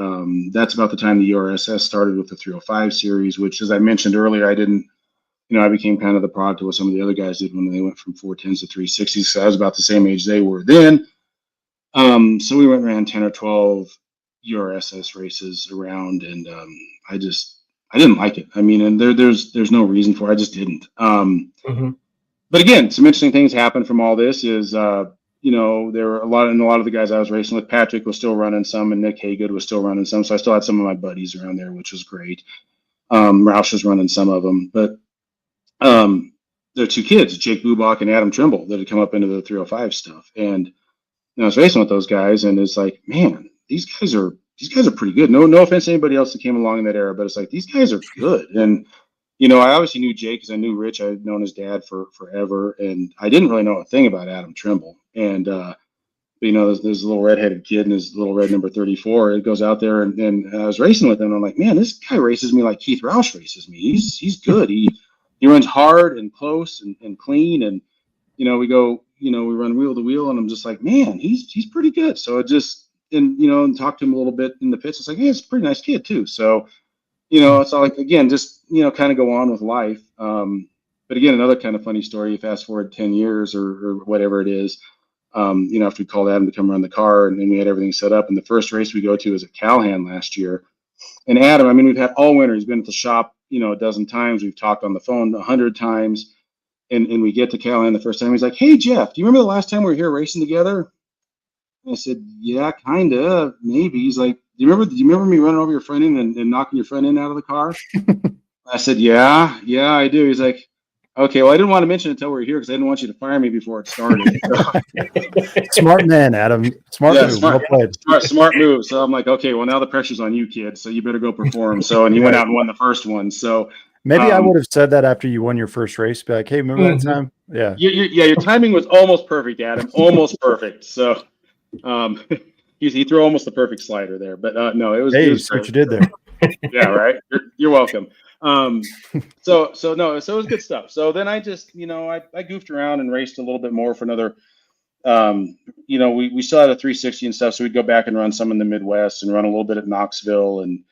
S4: that's about the time the URSS started with the 305 series, which, as I mentioned earlier, I didn't, I became kind of the product of what some of the other guys did when they went from 410s to 360s. So I was about the same age they were then. So we went and ran 10 or 12 URSS races around, and I didn't like it. I mean, and there's no reason for it. I just didn't. But again, some interesting things happened from all this. Is there were a lot of the guys I was racing with. Patrick was still running some, and Nick Haygood was still running some. So I still had some of my buddies around there, which was great. Roush was running some of them, but there are two kids, Jake Bubach and Adam Trimble, that had come up into the 305 stuff. And I was racing with those guys, and it's like, man, these guys are pretty good. No offense to anybody else that came along in that era, but it's like, these guys are good. And, I obviously knew Jake because I knew Rich. I had known his dad for forever, and I didn't really know a thing about Adam Trimble. And, there's a little redheaded kid and his little red number 34. It goes out there, and I was racing with him. And I'm like, man, this guy races me like Keith Roush races me. He's good. He runs hard and close and clean, and we go, we run wheel to wheel, and I'm just like, man, he's pretty good. So it just, and talked to him a little bit in the pits. It's like, hey, it's a pretty nice kid too. So it's all like, again, just kind of go on with life. But again, another kind of funny story. You fast forward 10 years or whatever it is. After we called Adam to come run the car, and then we had everything set up, and the first race we go to is at Calhan last year. And Adam, we've had all winter. He's been at the shop, a dozen times. We've talked on the phone 100 times. and we get to Callahan the first time. He's like, "Hey Jeff, do you remember the last time we were here racing together?" And I said, "Yeah, kinda, maybe." He's like, Do you remember me running over your front end and knocking your front end out of the car?" I said, yeah, I do. He's like, "Okay, well, I didn't want to mention it until we were here because I didn't want you to fire me before it started."
S1: Smart man, Adam. Smart move. Well played.
S4: Smart move. So I'm like, "Okay, well, now the pressure's on you, kid. So you better go perform." So, and he went out and won the first one. So
S1: maybe I would have said that after you won your first race. Be like, "Hey, remember that time?" Yeah.
S4: Your timing was almost perfect, Adam. Almost perfect. So, he threw almost the perfect slider there, but no, it was.
S1: Hey,
S4: it was
S1: what you did there.
S4: Yeah, right. You're welcome. So it was good stuff. So then I just, I goofed around and raced a little bit more for another. We still had a 360 and stuff, so we'd go back and run some in the Midwest and run a little bit at Knoxville, and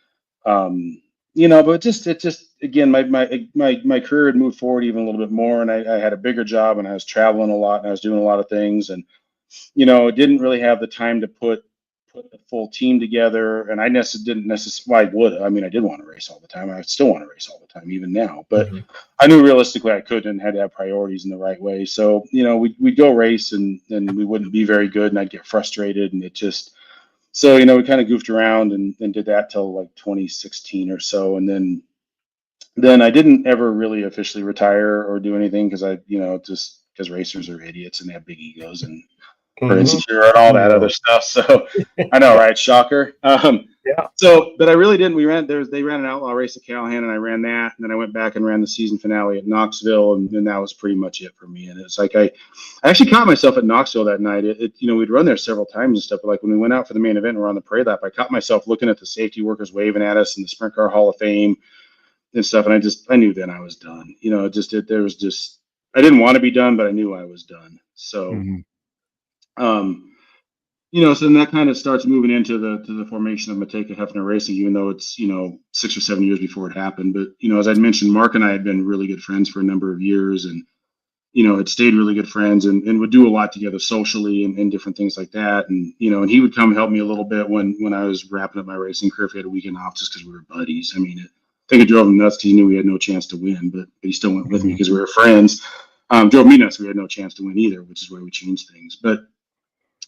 S4: but it just again, my career had moved forward even a little bit more, and I had a bigger job, and I was traveling a lot, and I was doing a lot of things, and didn't really have the time to put a full team together, and I didn't necessarily. I would. I mean, I did want to race all the time. I still want to race all the time, even now. But I knew realistically I couldn't, and had to have priorities in the right way. So we'd go race, and we wouldn't be very good, and I'd get frustrated, and it just. So we kind of goofed around and did that till like 2016 or so, and then I didn't ever really officially retire or do anything because just because racers are idiots and they have big egos and. Or insecure and all that other stuff. So I know, right? Shocker.
S2: Yeah.
S4: So, but I really didn't. They ran an outlaw race at Callahan, and I ran that, and then I went back and ran the season finale at Knoxville, and then that was pretty much it for me. And it's like I actually caught myself at Knoxville that night. We'd run there several times and stuff, but like when we went out for the main event and we're on the parade lap, I caught myself looking at the safety workers waving at us in the Sprint Car Hall of Fame and stuff, and I knew then I was done. I didn't want to be done, but I knew I was done. So. So then that kind of starts moving into the formation of Mateka Heffner Racing, even though it's 6 or 7 years before it happened. But as I'd mentioned, Mark and I had been really good friends for a number of years, and had stayed really good friends, and would do a lot together socially and different things like that. And and he would come help me a little bit when I was wrapping up my racing career if he had a weekend off, just because we were buddies. I mean, I think it drove him nuts because he knew we had no chance to win, but he still went with me because we were friends. Drove me nuts. We had no chance to win either, which is where we changed things. But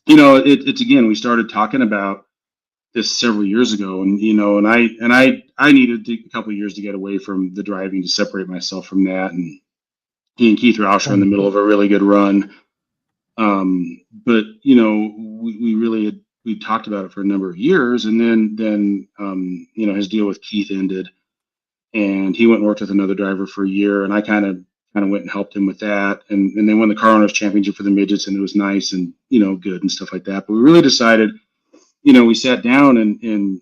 S4: it's again, we started talking about this several years ago, and I needed a couple of years to get away from the driving to separate myself from that. And he and Keith Roush are in the middle of a really good run, but we talked about it for a number of years, and then his deal with Keith ended, and he went and worked with another driver for a year, and I kind of went and helped him with that, and they won the car owners championship for the midgets, and it was nice and good and stuff like that. But we really decided, we sat down and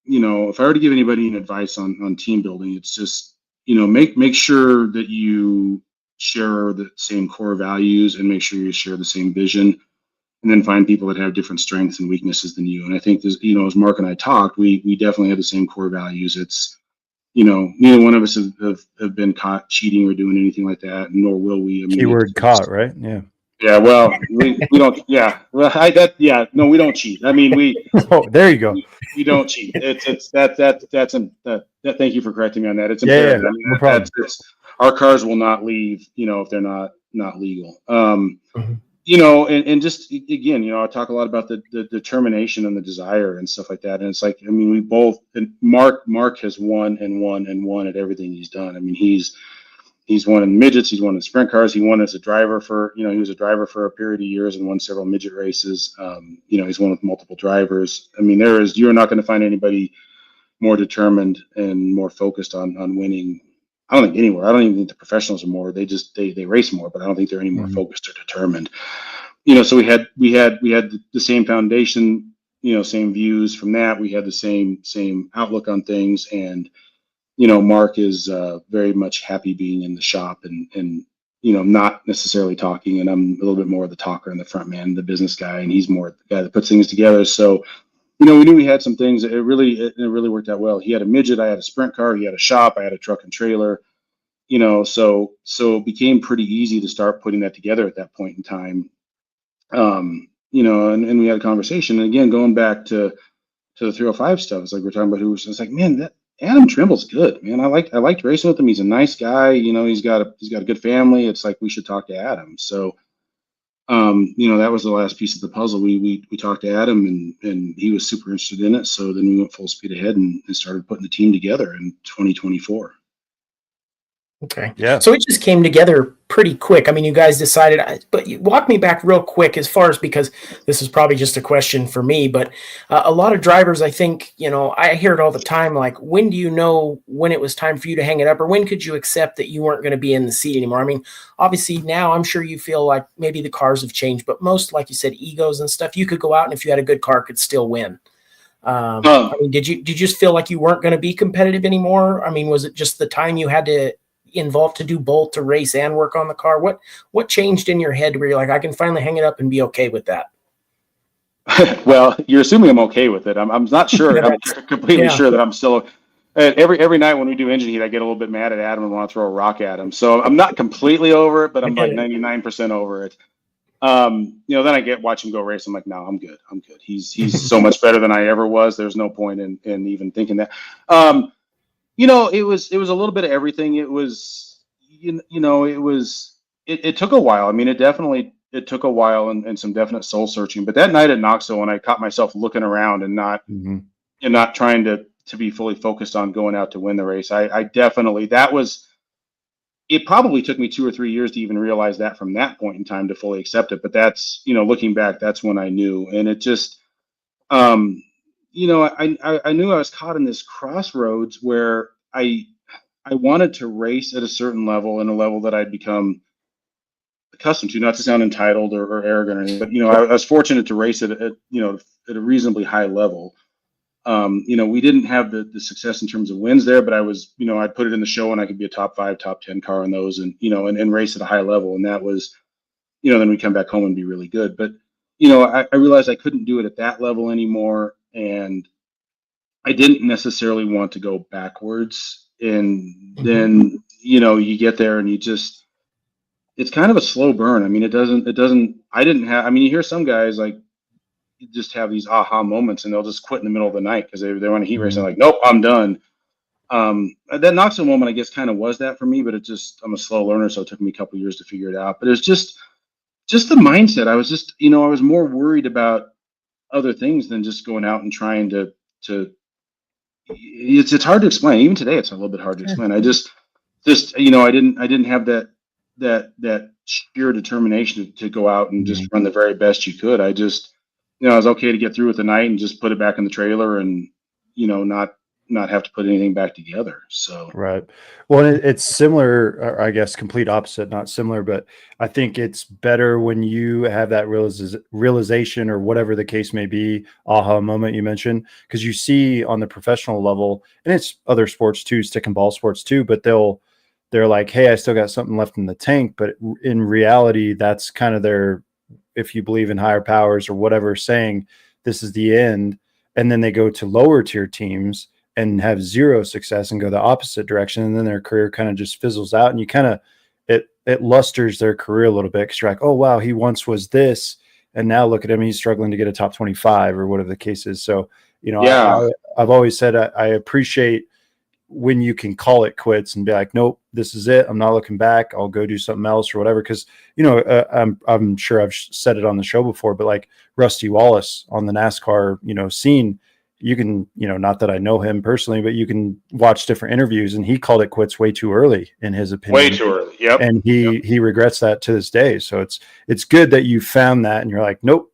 S4: if I were to give anybody an advice on team building, it's just make sure that you share the same core values and make sure you share the same vision, and then find people that have different strengths and weaknesses than you. And I think this, as Mark and I talked, we definitely have the same core values. It's neither one of us have been caught cheating or doing anything like that, nor will we. I mean,
S1: keyword caught, right? Yeah.
S4: Yeah. Well, we don't. Yeah. Well, no, we don't cheat. I mean, we.
S1: Oh, there you go.
S4: We don't cheat. Thank you for correcting me on that. It's imperative.
S1: Yeah,
S4: I mean,
S1: no problem.
S4: Our cars will not leave, if they're not legal. And just again, I talk a lot about the determination and the desire and stuff like that. And it's like, I mean, we both, and Mark has won and won and won at everything he's done. I mean, he's won in midgets, he's won in sprint cars, he won as a driver for, he was a driver for a period of years and won several midget races. He's won with multiple drivers. I mean, you're not going to find anybody more determined and more focused on winning. I don't think anywhere. I don't even think the professionals are more. They race more, but I don't think they're any more focused or determined. So we had the same foundation, same views from that. We had the same outlook on things, and Mark is very much happy being in the shop and not necessarily talking. And I'm a little bit more of the talker and the front man, the business guy, and he's more the guy that puts things together. So. We knew we had some things that it really worked out well. He had a midget, I had a sprint car, he had a shop, I had a truck and trailer, so it became pretty easy to start putting that together at that point in time. And we had a conversation, and again, going back to the 305 stuff, it's like we're talking about it's like, man, Adam Trimble's good, man. I liked racing with him. He's a nice guy. You know, he's got a good family. It's like we should talk to Adam. So, you know, that was the last piece of the puzzle. We talked to Adam, and he was super interested in it. So then we went full speed ahead and started putting the team together in 2024.
S2: Okay.
S1: Yeah.
S2: So it just came together pretty quick. I mean, you guys decided, but you walk me back real quick as far as, because this is probably just a question for me, but a lot of drivers, I think, you know, I hear it all the time. Like, when do you know when it was time for you to hang it up, or when could you accept that you weren't going to be in the seat anymore? I mean, obviously now I'm sure you feel like maybe the cars have changed, but most, like you said, egos and stuff, you could go out and if you had a good car, could still win. I mean, did you just feel like you weren't going to be competitive anymore? I mean, was it just the time you had to involved to do both, to race and work on the car? What changed in your head where you're like, I can finally hang it up and be okay with that?
S4: Well, you're assuming I'm okay with it. I'm not sure. I'm completely sure that I'm still. Every night when we do engine heat, I get a little bit mad at Adam and want to throw a rock at him. So I'm not completely over it, but I'm like 99% over it. You know, then I watch him go race. I'm like, no, I'm good. He's so much better than I ever was. There's no point in even thinking that. You know, it was a little bit of everything. It was, you know, it took a while. I mean, it took a while and some definite soul searching. But that night at Knoxville, when I caught myself looking around and not trying to be fully focused on going out to win the race, I definitely, it probably took me 2 or 3 years to even realize that from that point in time to fully accept it. But that's, you know, looking back, that's when I knew. And it just, you know, I knew I was caught in this crossroads where I wanted to race at a certain level, and a level that I'd become accustomed to, not to sound entitled or arrogant or anything, but, you know, I was fortunate to race at you know, at a reasonably high level. You know, we didn't have the success in terms of wins there, but I was, you know, I'd put it in the show and I could be a top 5, top 10 car in those, and, you know, and race at a high level. And that was, you know, then we'd come back home and be really good. But, you know, I realized I couldn't do it at that level anymore. And I didn't necessarily want to go backwards. And then, you know, you get there and it's kind of a slow burn. I mean, I mean, you hear some guys like just have these aha moments and they'll just quit in the middle of the night because they want to heat race and like, nope, I'm done. That Knoxville moment, I guess, kind of was that for me, but I'm a slow learner. So it took me a couple of years to figure it out. But it's just the mindset. I was just, you know, I was more worried about other things than just going out and trying to it's hard to explain. Even today, it's a little bit hard to explain. I just, you know, I didn't have that sheer determination to go out and just run the very best you could. I just, you know, I was okay to get through with the night and just put it back in the trailer and, you know, not have to put anything back together. So
S1: right. Well, it's similar, or I guess complete opposite, not similar, but I think it's better when you have that realization or whatever the case may be, aha moment you mentioned, because you see on the professional level, and it's other sports too, stick and ball sports too, but they're like, hey, I still got something left in the tank. But in reality, that's kind of their, if you believe in higher powers or whatever, saying this is the end. And then they go to lower tier teams and have zero success and go the opposite direction. And then their career kind of just fizzles out, and you kind of, it lusters their career a little bit. Cause you're like, oh, wow, he once was this. And now look at him. He's struggling to get a top 25 or whatever the case is. So, you know, yeah. I've always said, I appreciate when you can call it quits and be like, nope, this is it. I'm not looking back. I'll go do something else or whatever. Cause you know, I'm sure I've said it on the show before, but like Rusty Wallace on the NASCAR, you know, scene, you can, you know, not that I know him personally, but you can watch different interviews, and he called it quits way too early in his opinion.
S4: Way too early. Yep.
S1: And he regrets that to this day. So it's good that you found that and you're like, nope,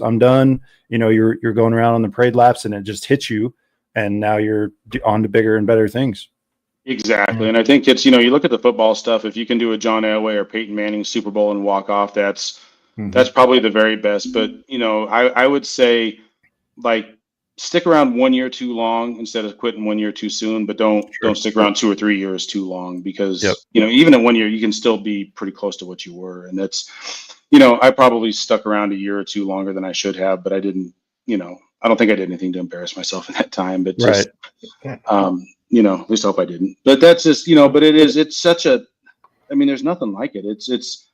S1: I'm done. You know, you're going around on the parade laps and it just hits you. And now you're on to bigger and better things.
S4: Exactly. And I think it's, you know, you look at the football stuff, if you can do a John Elway or Peyton Manning Super Bowl and walk off, that's probably the very best. But, you know, I would say, like, stick around 1 year too long instead of quitting 1 year too soon, but don't stick around 2 or 3 years too long, because, you know, even in 1 year, you can still be pretty close to what you were. And that's, you know, I probably stuck around a year or two longer than I should have, but I didn't, you know, I don't think I did anything to embarrass myself in that time, but just, you know, at least I hope I didn't. But that's just, you know, but it's such a, I mean, there's nothing like it. It's,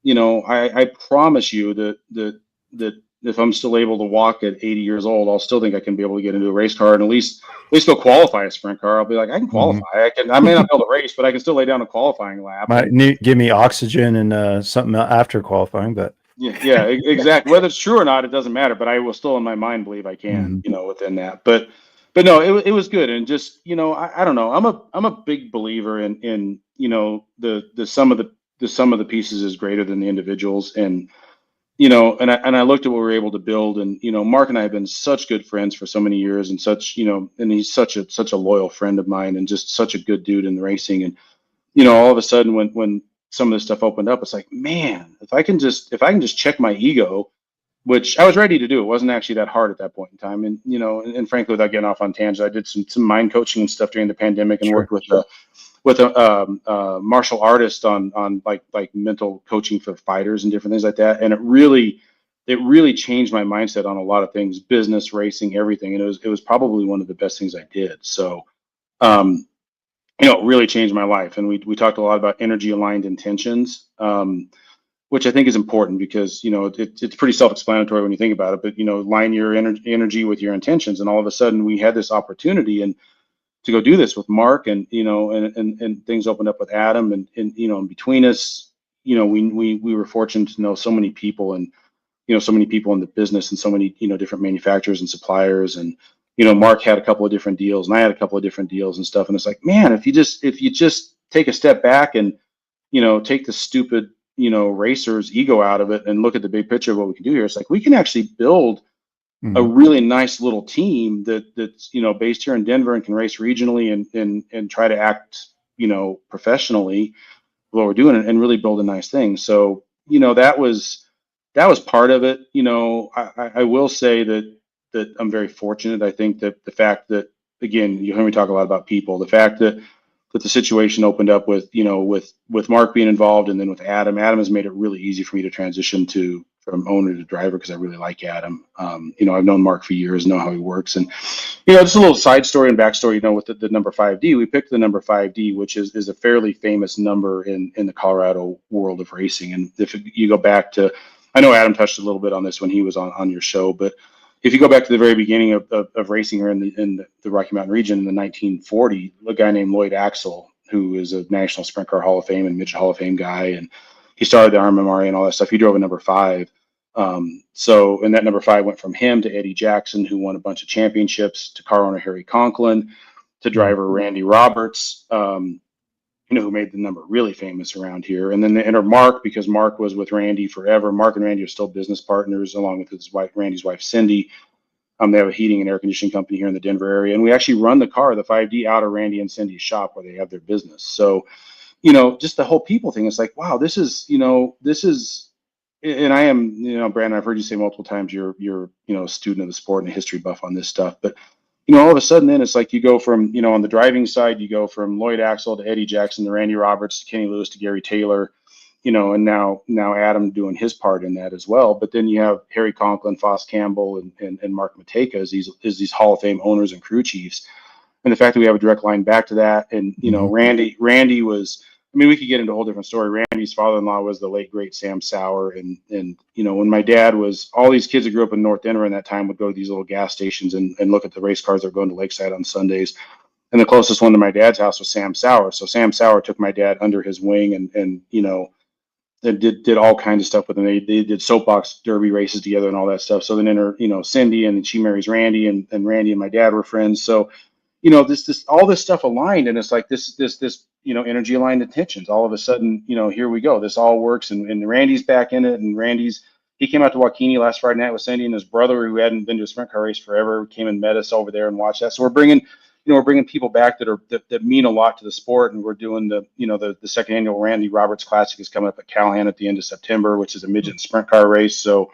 S4: you know, I promise you that if I'm still able to walk at 80 years old, I'll still think I can be able to get into a race car and at least go qualify a sprint car. I'll be like, I can qualify. I may not be able to race, but I can still lay down a qualifying lap.
S1: Might need give me oxygen and something after qualifying, but
S4: Yeah, exactly. Whether it's true or not, it doesn't matter. But I will still, in my mind, believe I can, within that. But no, it was good, and just I don't know. I'm a big believer in the sum of the pieces is greater than the individuals, and and I looked at what we were able to build, and Mark and I have been such good friends for so many years, and such and he's such a loyal friend of mine, and just such a good dude in the racing, and all of a sudden when some of this stuff opened up, it's like, man, if I can just check my ego, which I was ready to do. It wasn't actually that hard at that point in time. And, and frankly, without getting off on tangents, I did some mind coaching and stuff during the pandemic, and worked with a martial artist on like mental coaching for fighters and different things like that. And it really changed my mindset on a lot of things, business, racing, everything. And it was probably one of the best things I did. So, it really changed my life. And we talked a lot about energy aligned intentions, which I think is important because, it's pretty self-explanatory when you think about it, but, align your energy with your intentions. And all of a sudden we had this opportunity and to go do this with Mark, and, and things opened up with Adam, and between us, we were fortunate to know so many people, and, so many people in the business, and so many, different manufacturers and suppliers. And, Mark had a couple of different deals, and I had a couple of different deals and stuff. And it's like, man, if you just take a step back and, take the stupid, racer's ego out of it and look at the big picture of what we can do here, it's like we can actually build a really nice little team that's based here in Denver and can race regionally and try to act professionally what we're doing, and really build a nice thing. So that was part of it. I will say that I'm very fortunate. I think that the fact that, again, you hear me talk a lot about people, the fact that the situation opened up with Mark being involved, and then with Adam has made it really easy for me to transition from owner to driver, because I really like Adam. I've known Mark for years, know how he works. And, just a little side story and backstory, with the number 5D, we picked the number 5D, which is a fairly famous number in the Colorado world of racing. And if you go back to, I know Adam touched a little bit on this when he was on your show, but if you go back to the very beginning of racing here in the Rocky Mountain region in the 1940, a guy named Lloyd Axel, who is a National Sprint Car Hall of Fame and Midget Hall of Fame guy, and he started the RMMRA and all that stuff. He drove a number 5. And that number 5 went from him to Eddie Jackson, who won a bunch of championships, to car owner Harry Conklin, to driver Randy Roberts, who made the number really famous around here. And then they entered Mark, because Mark was with Randy forever. Mark and Randy are still business partners, along with his wife, Randy's wife, Cindy. They have a heating and air conditioning company here in the Denver area. And we actually run the car, the 5D, out of Randy and Cindy's shop where they have their business. So, just the whole people thing, it's like, wow, this is, and I am, Brandon, I've heard you say multiple times, you're a student of the sport and a history buff on this stuff. But, all of a sudden then it's like you go from, on the driving side, you go from Lloyd Axel to Eddie Jackson to Randy Roberts to Kenny Lewis to Gary Taylor, and now Adam doing his part in that as well. But then you have Harry Conklin, Foss Campbell, and Mark Mateka as these Hall of Fame owners and crew chiefs. And the fact that we have a direct line back to that. And, Randy was, we could get into a whole different story. Randy's father-in-law was the late, great Sam Sauer. And when my dad was, all these kids that grew up in North Denver in that time would go to these little gas stations and look at the race cars that were going to Lakeside on Sundays. And the closest one to my dad's house was Sam Sauer. So Sam Sauer took my dad under his wing and did all kinds of stuff with him. They did soapbox derby races together and all that stuff. So then enter, Cindy, and then she marries Randy, and Randy and my dad were friends. So, this all this stuff aligned, and it's like this energy aligned intentions. All of a sudden, here we go. This all works, and Randy's back in it, and he came out to Waukene last Friday night with Cindy and his brother, who hadn't been to a sprint car race forever, came and met us over there and watched that. So we're bringing people back that mean a lot to the sport, and we're doing the second annual Randy Roberts Classic is coming up at Callahan at the end of September, which is a midget and sprint car race. So,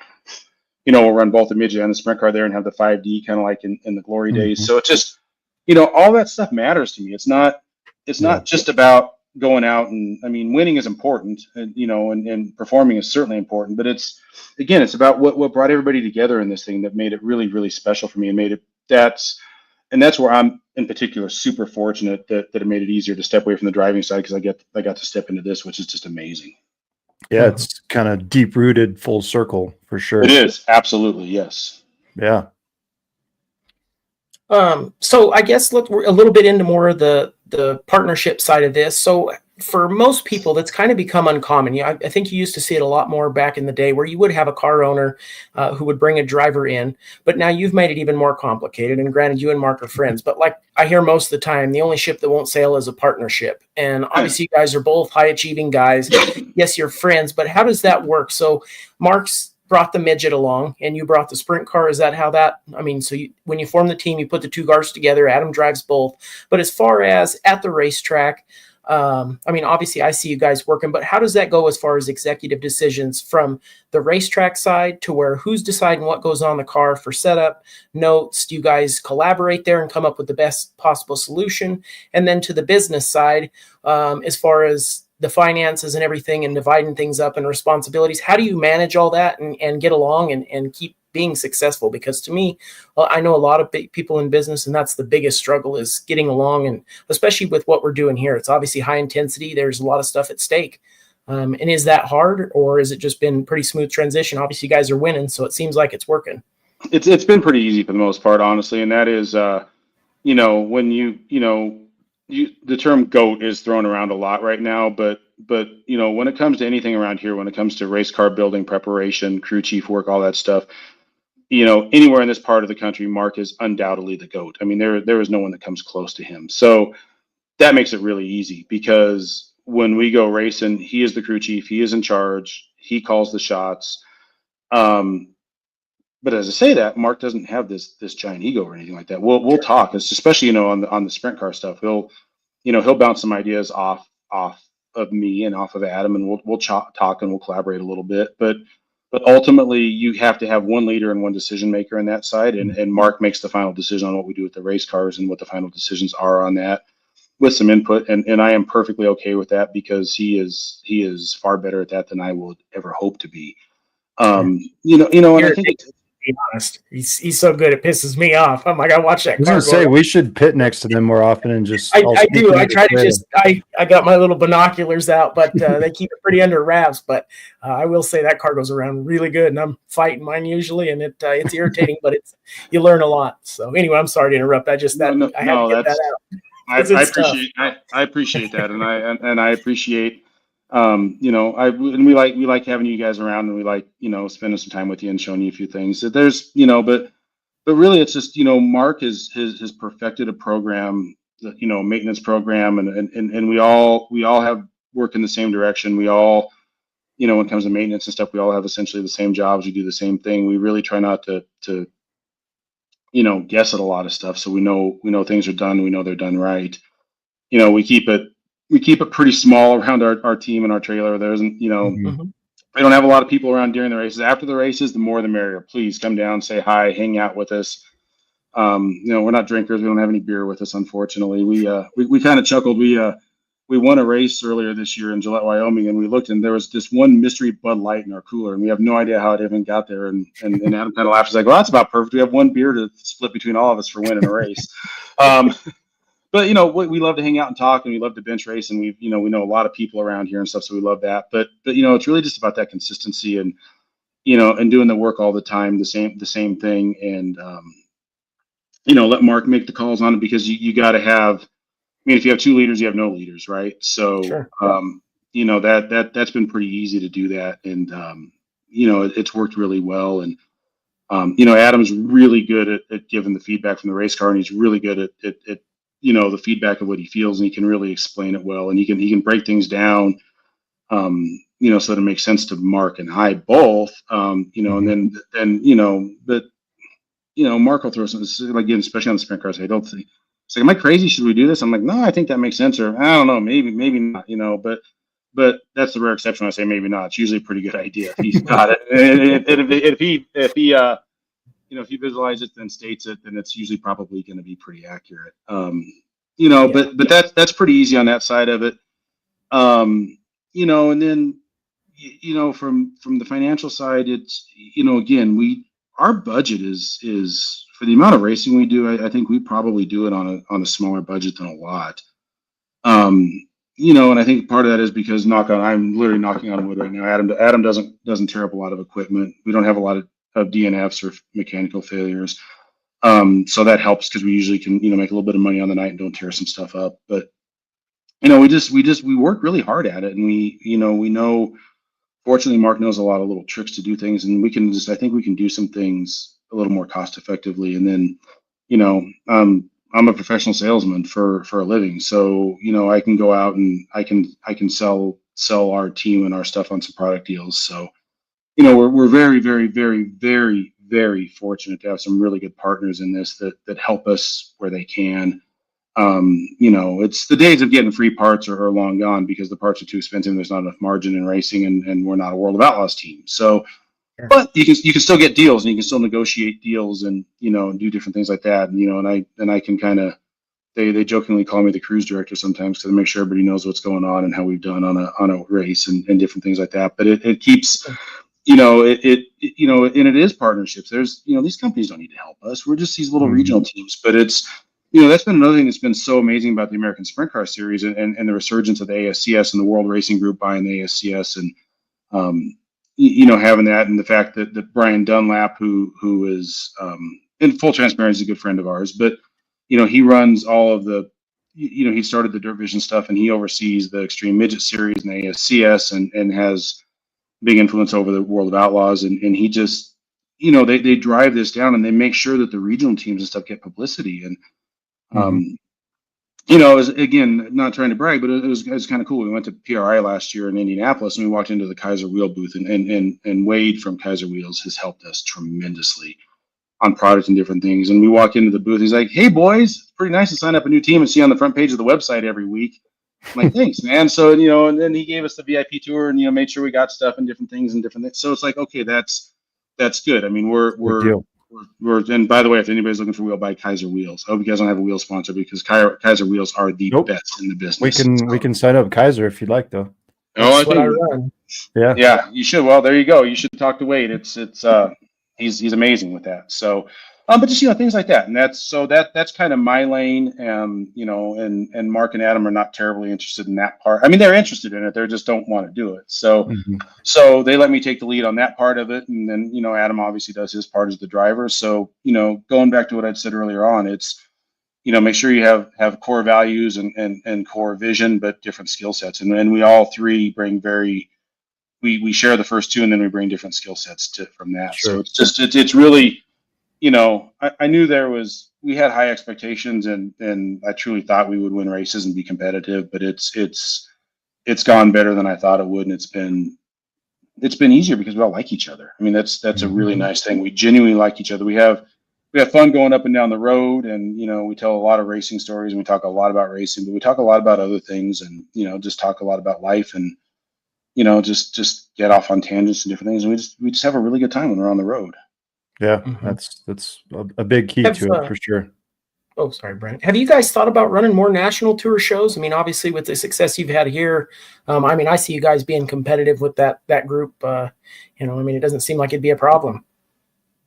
S4: we'll run both the midget and the sprint car there, and have the 5D kind of like in the glory days. So it's just, all that stuff matters to me. It's not just about going out and, winning is important, and performing is certainly important, but it's about what brought everybody together in this thing that made it really, really special for me, and that's where I'm in particular super fortunate that it made it easier to step away from the driving side, because I got to step into this, which is just amazing.
S1: Yeah, it's kind of deep rooted, full circle for for sure.
S4: It is absolutely, yes.
S1: Yeah.
S2: So I guess look a little bit into more of the partnership side of this. So for most people, that's kind of become uncommon. I think you used to see it a lot more back in the day, where you would have a car owner who would bring a driver in, but now you've made it even more complicated. And granted, you and Mark are friends, but like I hear most of the time, the only ship that won't sail is a partnership. And obviously, you guys are both high achieving guys. Yes, you're friends, but how does that work? So Mark's brought the midget along and you brought the sprint car. Is that how that, I mean, so when you form the team, you put the two cars together, Adam drives both. But as far as at the racetrack, I mean, obviously I see you guys working, but how does that go as far as executive decisions from the racetrack side to where who's deciding what goes on the car for setup, notes? Do you guys collaborate there and come up with the best possible solution? And then to the business side, as far as the finances and everything and dividing things up and responsibilities, how do you manage all that and get along and keep being successful? Because to me, well, I know a lot of people in business, and that's the biggest struggle, is getting along. And especially with what we're doing here, it's obviously high intensity. There's a lot of stuff at stake. And is that hard, or has it just been pretty smooth transition? Obviously you guys are winning, so it seems like it's working.
S4: It's been pretty easy for the most part, honestly. And that is, when the term GOAT is thrown around a lot right now, but when it comes to anything around here, when it comes to race car building, preparation, crew chief work, all that stuff, anywhere in this part of the country, Mark is undoubtedly the GOAT. I mean, there is no one that comes close to him. So that makes it really easy, because when we go racing, he is the crew chief, he is in charge, he calls the shots. But as I say that, Mark doesn't have this giant ego or anything like that. We'll talk, especially on the sprint car stuff. He'll bounce some ideas off of me and off of Adam, and we'll talk and we'll collaborate a little bit. But ultimately, you have to have one leader and one decision maker on that side, and Mark makes the final decision on what we do with the race cars and what the final decisions are on that, with some input. And I am perfectly okay with that, because he is far better at that than I would ever hope to be. And I think.
S2: Be honest, he's so good, it pisses me off. I'm like, I watch that.
S1: I was gonna say we should pit next to them more often and just.
S2: I do. I try to just. I got my little binoculars out, but they keep it pretty under wraps. But I will say that car goes around really good, and I'm fighting mine usually, and it's irritating, but you learn a lot. So anyway, I'm sorry to interrupt. I had to get that out.
S4: I appreciate that, and I appreciate. We like having you guys around, and we like, spending some time with you and showing you a few things that there's, but really it's just, Mark has perfected a program, maintenance program, and we all have work in the same direction. We all, when it comes to maintenance and stuff, we all have essentially the same jobs. We do the same thing. We really try not to guess at a lot of stuff. So we know things are done. We know they're done right. We keep it pretty small around our team and our trailer. There isn't, we don't have a lot of people around during the races. After the races, the more the merrier. Please come down, say hi, hang out with us. We're not drinkers. We don't have any beer with us, unfortunately. We kind of chuckled. We won a race earlier this year in Gillette, Wyoming, and we looked, and there was this one mystery Bud Light in our cooler, and we have no idea how it even got there. And Adam kind of laughed. He's like, well, that's about perfect. We have one beer to split between all of us for winning a race. But we love to hang out and talk, and we love to bench race, and we know a lot of people around here and stuff, so we love that. But it's really just about that consistency and doing the work all the time, the same thing, and let Mark make the calls on it, because you got to have. I mean, if you have two leaders, you have no leaders, right? So
S2: sure.
S4: That's been pretty easy to do that, and it's worked really well. And Adam's really good at giving the feedback from the race car, and he's really good at the feedback of what he feels, and he can really explain it well, and he can break things down, so that it makes sense to Mark and I both, and then but Mark will throw something, like, again, especially on the sprint cars. I don't think it's like, am I crazy? Should we do this? I'm like, no, I think that makes sense, or I don't know, maybe not, but that's the rare exception when I say maybe not. It's usually a pretty good idea if he's got it, and if he visualizes it, then states it, then it's usually probably going to be pretty accurate. But that's pretty easy on that side of it. And then, from the financial side, it's, again, our budget is for the amount of racing we do. I think we probably do it on a smaller budget than a lot. and I think part of that is because I'm literally knocking on wood right now. Adam doesn't tear up a lot of equipment. We don't have a lot of DNFs or mechanical failures. So that helps because we usually can, make a little bit of money on the night and don't tear some stuff up. But, we work really hard at it, and we know, fortunately, Mark knows a lot of little tricks to do things, and I think we can do some things a little more cost effectively. And then, I'm a professional salesman for a living. So, I can go out and I can sell our team and our stuff on some product deals. So, we're very, very, very, very, very fortunate to have some really good partners in this that help us where they can. It's the days of getting free parts are long gone because the parts are too expensive and there's not enough margin in racing, and we're not a World of Outlaws team. So,
S2: Sure.
S4: but you can still get deals, and you can still negotiate deals, and do different things like that. And I can kind of, they jokingly call me the cruise director sometimes because I make sure everybody knows what's going on and how we've done on a race and different things like that. But it keeps, and it is partnerships. There's, these companies don't need to help us. We're just these little regional teams. But it's, that's been another thing that's been so amazing about the American Sprint Car Series and the resurgence of the ASCS and the World Racing Group buying the ASCS, and having that, and the fact that Brian Dunlap, who is in full transparency, is a good friend of ours, but he runs all of the, he started the Dirt Vision stuff, and he oversees the Extreme Midget Series and the ASCS, and has big influence over the World of Outlaws, and he just, they drive this down, and they make sure that the regional teams and stuff get publicity. And it was, again, not trying to brag, but it was kind of cool. We went to PRI last year in Indianapolis, and we walked into the Kaiser Wheel booth, and Wade from Kaiser Wheels has helped us tremendously on product and different things. And we walk into the booth, he's like, "Hey boys, it's pretty nice to sign up a new team and see on the front page of the website every week." I'm like, "Thanks, man." So, and then he gave us the VIP tour, and, made sure we got stuff and different things. So it's like, okay, that's good. I mean, we're, and by the way, if anybody's looking for wheel, buy Kaiser Wheels. I hope you guys don't have a wheel sponsor, because Kaiser Wheels are the best in the business.
S1: We can sign up Kaiser if you'd like, though.
S2: That's what I run.
S1: Yeah,
S4: you should. Well, there you go. You should talk to Wade. He's amazing with that. So, but just, things like that. And that's kind of my lane. And Mark and Adam are not terribly interested in that part. I mean, they're interested in it. They just don't want to do it. So, so they let me take the lead on that part of it. And then, Adam obviously does his part as the driver. So, going back to what I'd said earlier on, it's, make sure you have core values and core vision, but different skill sets. And we all three bring we share the first two, and then we bring different skill sets from that. Sure. So it's really, I knew we had high expectations, and I truly thought we would win races and be competitive, but it's gone better than I thought it would. And it's been easier because we all like each other. I mean, that's a really nice thing. We genuinely like each other. We have fun going up and down the road, and, we tell a lot of racing stories, and we talk a lot about racing, but we talk a lot about other things, and, just talk a lot about life, and, just get off on tangents and different things. And we just have a really good time when we're on the road.
S1: Yeah, that's a big key to it, for sure.
S2: Oh, sorry, Brent. Have you guys thought about running more national tour shows? I mean, obviously with the success you've had here, I see you guys being competitive with that group. It doesn't seem like it'd be a problem.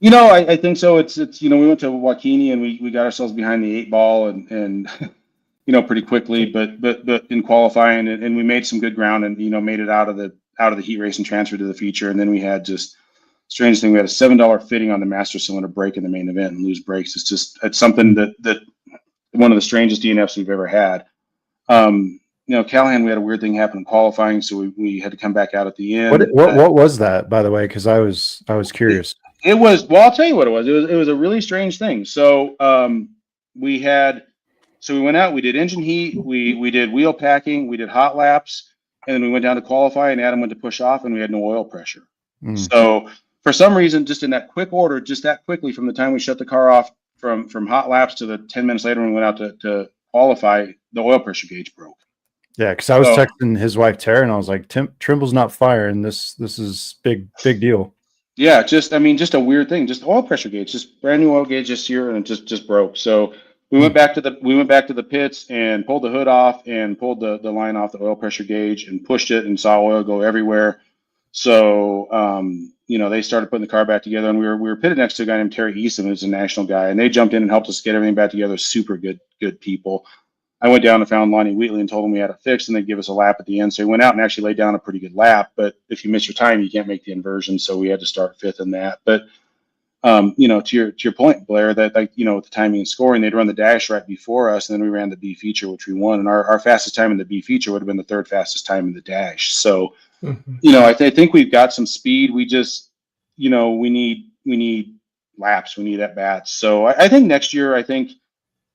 S4: I think so. It's we went to Waukene, and we got ourselves behind the 8 ball and pretty quickly, but in qualifying, and we made some good ground, and made it out of the heat race and transferred to the feature. And then we had just strange thing. We had a $7 fitting on the master cylinder brake in the main event and lose brakes. It's something that one of the strangest DNFs we've ever had. Callahan, we had a weird thing happen in qualifying, so we had to come back out at the end.
S1: What was that, by the way? Because I was curious.
S4: It was, well, I'll tell you what it was. It was a really strange thing. So we went out, we did engine heat, we did wheel packing, we did hot laps, and then we went down to qualify, and Adam went to push off, and we had no oil pressure. So for some reason, just in that quick order, just that quickly from the time we shut the car off from hot laps to the 10 minutes later when we went out to qualify, the oil pressure gauge broke.
S1: Yeah, because I was texting his wife Tara, and I was like, Trimble's not firing. This is big deal.
S4: Yeah, just a weird thing. Just oil pressure gauge, just brand new oil gauge this year, and it just broke. So we went back to the pits and pulled the hood off and pulled the line off the oil pressure gauge and pushed it and saw oil go everywhere. So they started putting the car back together, and we were pitted next to a guy named Terry Easton, who's a national guy, and they jumped in and helped us get everything back together. Super good people. I went down and found Lonnie Wheatley and told him we had it fixed, and they'd give us a lap at the end. So he went out and actually laid down a pretty good lap. But if you miss your time, you can't make the inversion. So we had to start fifth in that. But to your point, Blair, that with the timing and scoring, they'd run the dash right before us, and then we ran the B feature, which we won. And our fastest time in the B feature would have been the third fastest time in the dash. So, I think we've got some speed. We just, we need laps. We need at bats. So I think next year,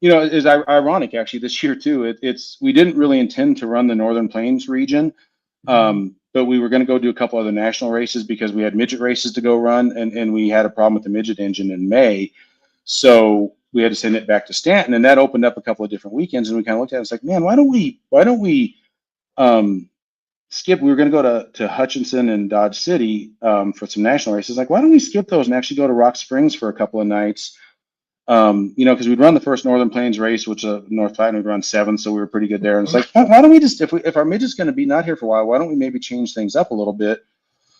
S4: is ironic actually this year too. We didn't really intend to run the Northern Plains region. But we were going to go do a couple other national races because we had midget races to go run, and we had a problem with the midget engine in May. So we had to send it back to Stanton, and that opened up a couple of different weekends. And we kind of looked at it, it's like, man, why don't we skip? We were going to go to Hutchinson and Dodge City for some national races. Like, why don't we skip those and actually go to Rock Springs for a couple of nights? Because we'd run the first Northern Plains race, which North Platte, and we'd run 7, so we were pretty good there. And it's like, why don't we just, if our midget's going to be not here for a while, why don't we maybe change things up a little bit?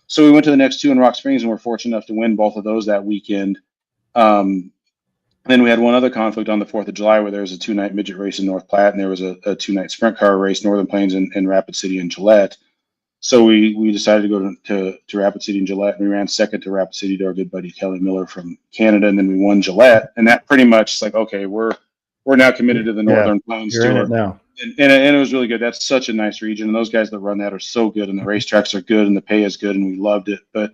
S4: So we went to the next 2 in Rock Springs, and we're fortunate enough to win both of those that weekend. Then we had one other conflict on the 4th of July where there was a 2-night midget race in North Platte, and there was a 2-night sprint car race, Northern Plains and Rapid City and Gillette. So we decided to go to Rapid City and Gillette, and we ran second to Rapid City to our good buddy Kelly Miller from Canada, and then we won Gillette, and that pretty much is like, okay, we're now committed to the Northern Plains
S1: You're
S4: tour.
S1: in it now.
S4: And it was really good. That's such a nice region, and those guys that run that are so good, and the racetracks are good, and the pay is good, and we loved it. But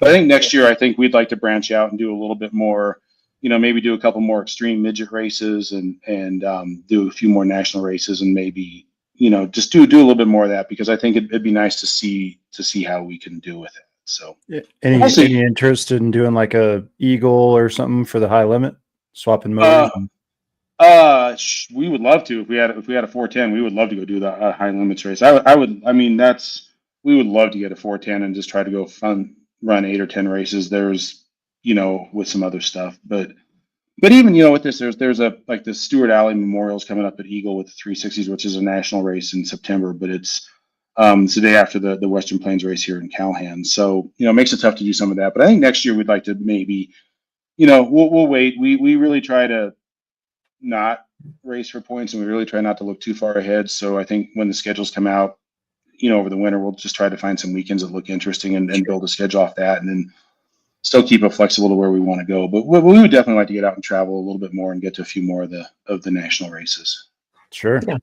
S4: I think next year, I think we'd like to branch out and do a little bit more, maybe do a couple more extreme midget races and do a few more national races, and maybe just do a little bit more of that, because I think it'd be nice to see how we can do with it. So,
S1: any interest in doing like a Eagle or something for the high limit, swapping motors?
S4: We would love to. If we had a 410, we would love to go do the high limits race. We would love to get a 410 and just try to go run 8 or 10 races. There's, with some other stuff, but even, with this, there's the Stewart Alley Memorial's coming up at Eagle with the 360s, which is a national race in September, but it's the day after the Western Plains race here in Calhoun. So, it makes it tough to do some of that, but I think next year we'd like to maybe, we'll wait. We really try to not race for points, and we really try not to look too far ahead. So I think when the schedules come out, over the winter, we'll just try to find some weekends that look interesting and build a schedule off that, and then still keep it flexible to where we want to go. But we would definitely like to get out and travel a little bit more and get to a few more of the national races.
S1: Sure. Yeah.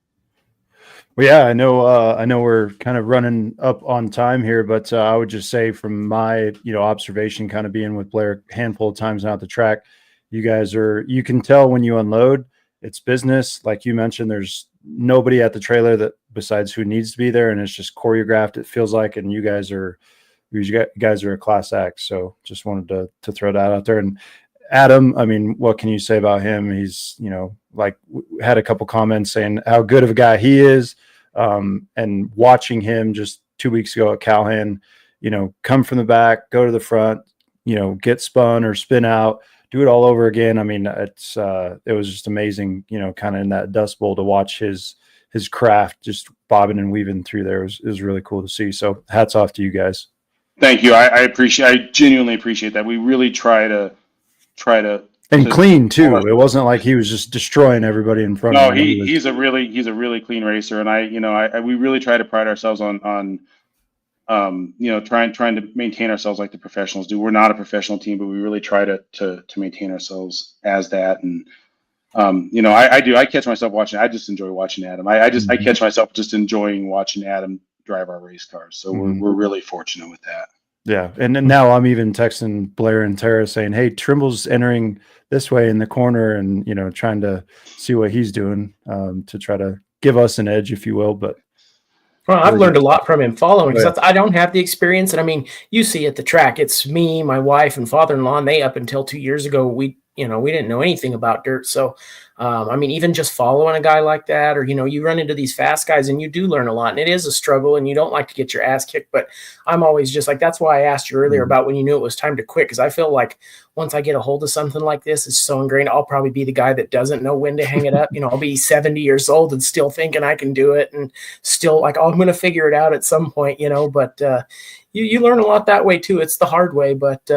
S1: Well, yeah, I know we're kind of running up on time here, but I would just say from my, observation, kind of being with Blair a handful of times now at the track, you can tell when you unload, it's business. Like you mentioned, there's nobody at the trailer that besides who needs to be there, and it's just choreographed, it feels like, and you guys are a class act. So just wanted to throw that out there. And Adam, I mean, what can you say about him? He's, had a couple comments saying how good of a guy he is. And watching him just 2 weeks ago at Calhoun, come from the back, go to the front, get spun or spin out, do it all over again. I mean, it was just amazing, kind of in that Dust Bowl to watch his craft just bobbing and weaving through there. It was really cool to see. So hats off to you guys.
S4: Thank you. I genuinely appreciate that. We really try to
S1: clean too. It wasn't like he was just destroying everybody in front of him.
S4: No, he's a really clean racer, and we really try to pride ourselves on trying to maintain ourselves like the professionals do. We're not a professional team, but we really try to maintain ourselves as that. And I catch myself watching. I just enjoy watching Adam. I catch myself just enjoying watching Adam drive our race cars. So we're really fortunate with that.
S1: Yeah. And then now I'm even texting Blair and Tara saying, hey, Trimble's entering this way in the corner, and, trying to see what he's doing to try to give us an edge, if you will. But
S2: I've learned a lot from him following, because I don't have the experience. And I mean, you see at the track, it's me, my wife, and father-in-law, and they, up until 2 years ago, we didn't know anything about dirt. So, I mean, even just following a guy like that, or, you run into these fast guys and you do learn a lot, and it is a struggle, and you don't like to get your ass kicked. But I'm always just like, that's why I asked you earlier about when you knew it was time to quit. Cause I feel like once I get a hold of something like this, it's so ingrained. I'll probably be the guy that doesn't know when to hang it up. I'll be 70 years old and still thinking I can do it, and still like, oh, I'm going to figure it out at some point, but, you learn a lot that way too. It's the hard way, but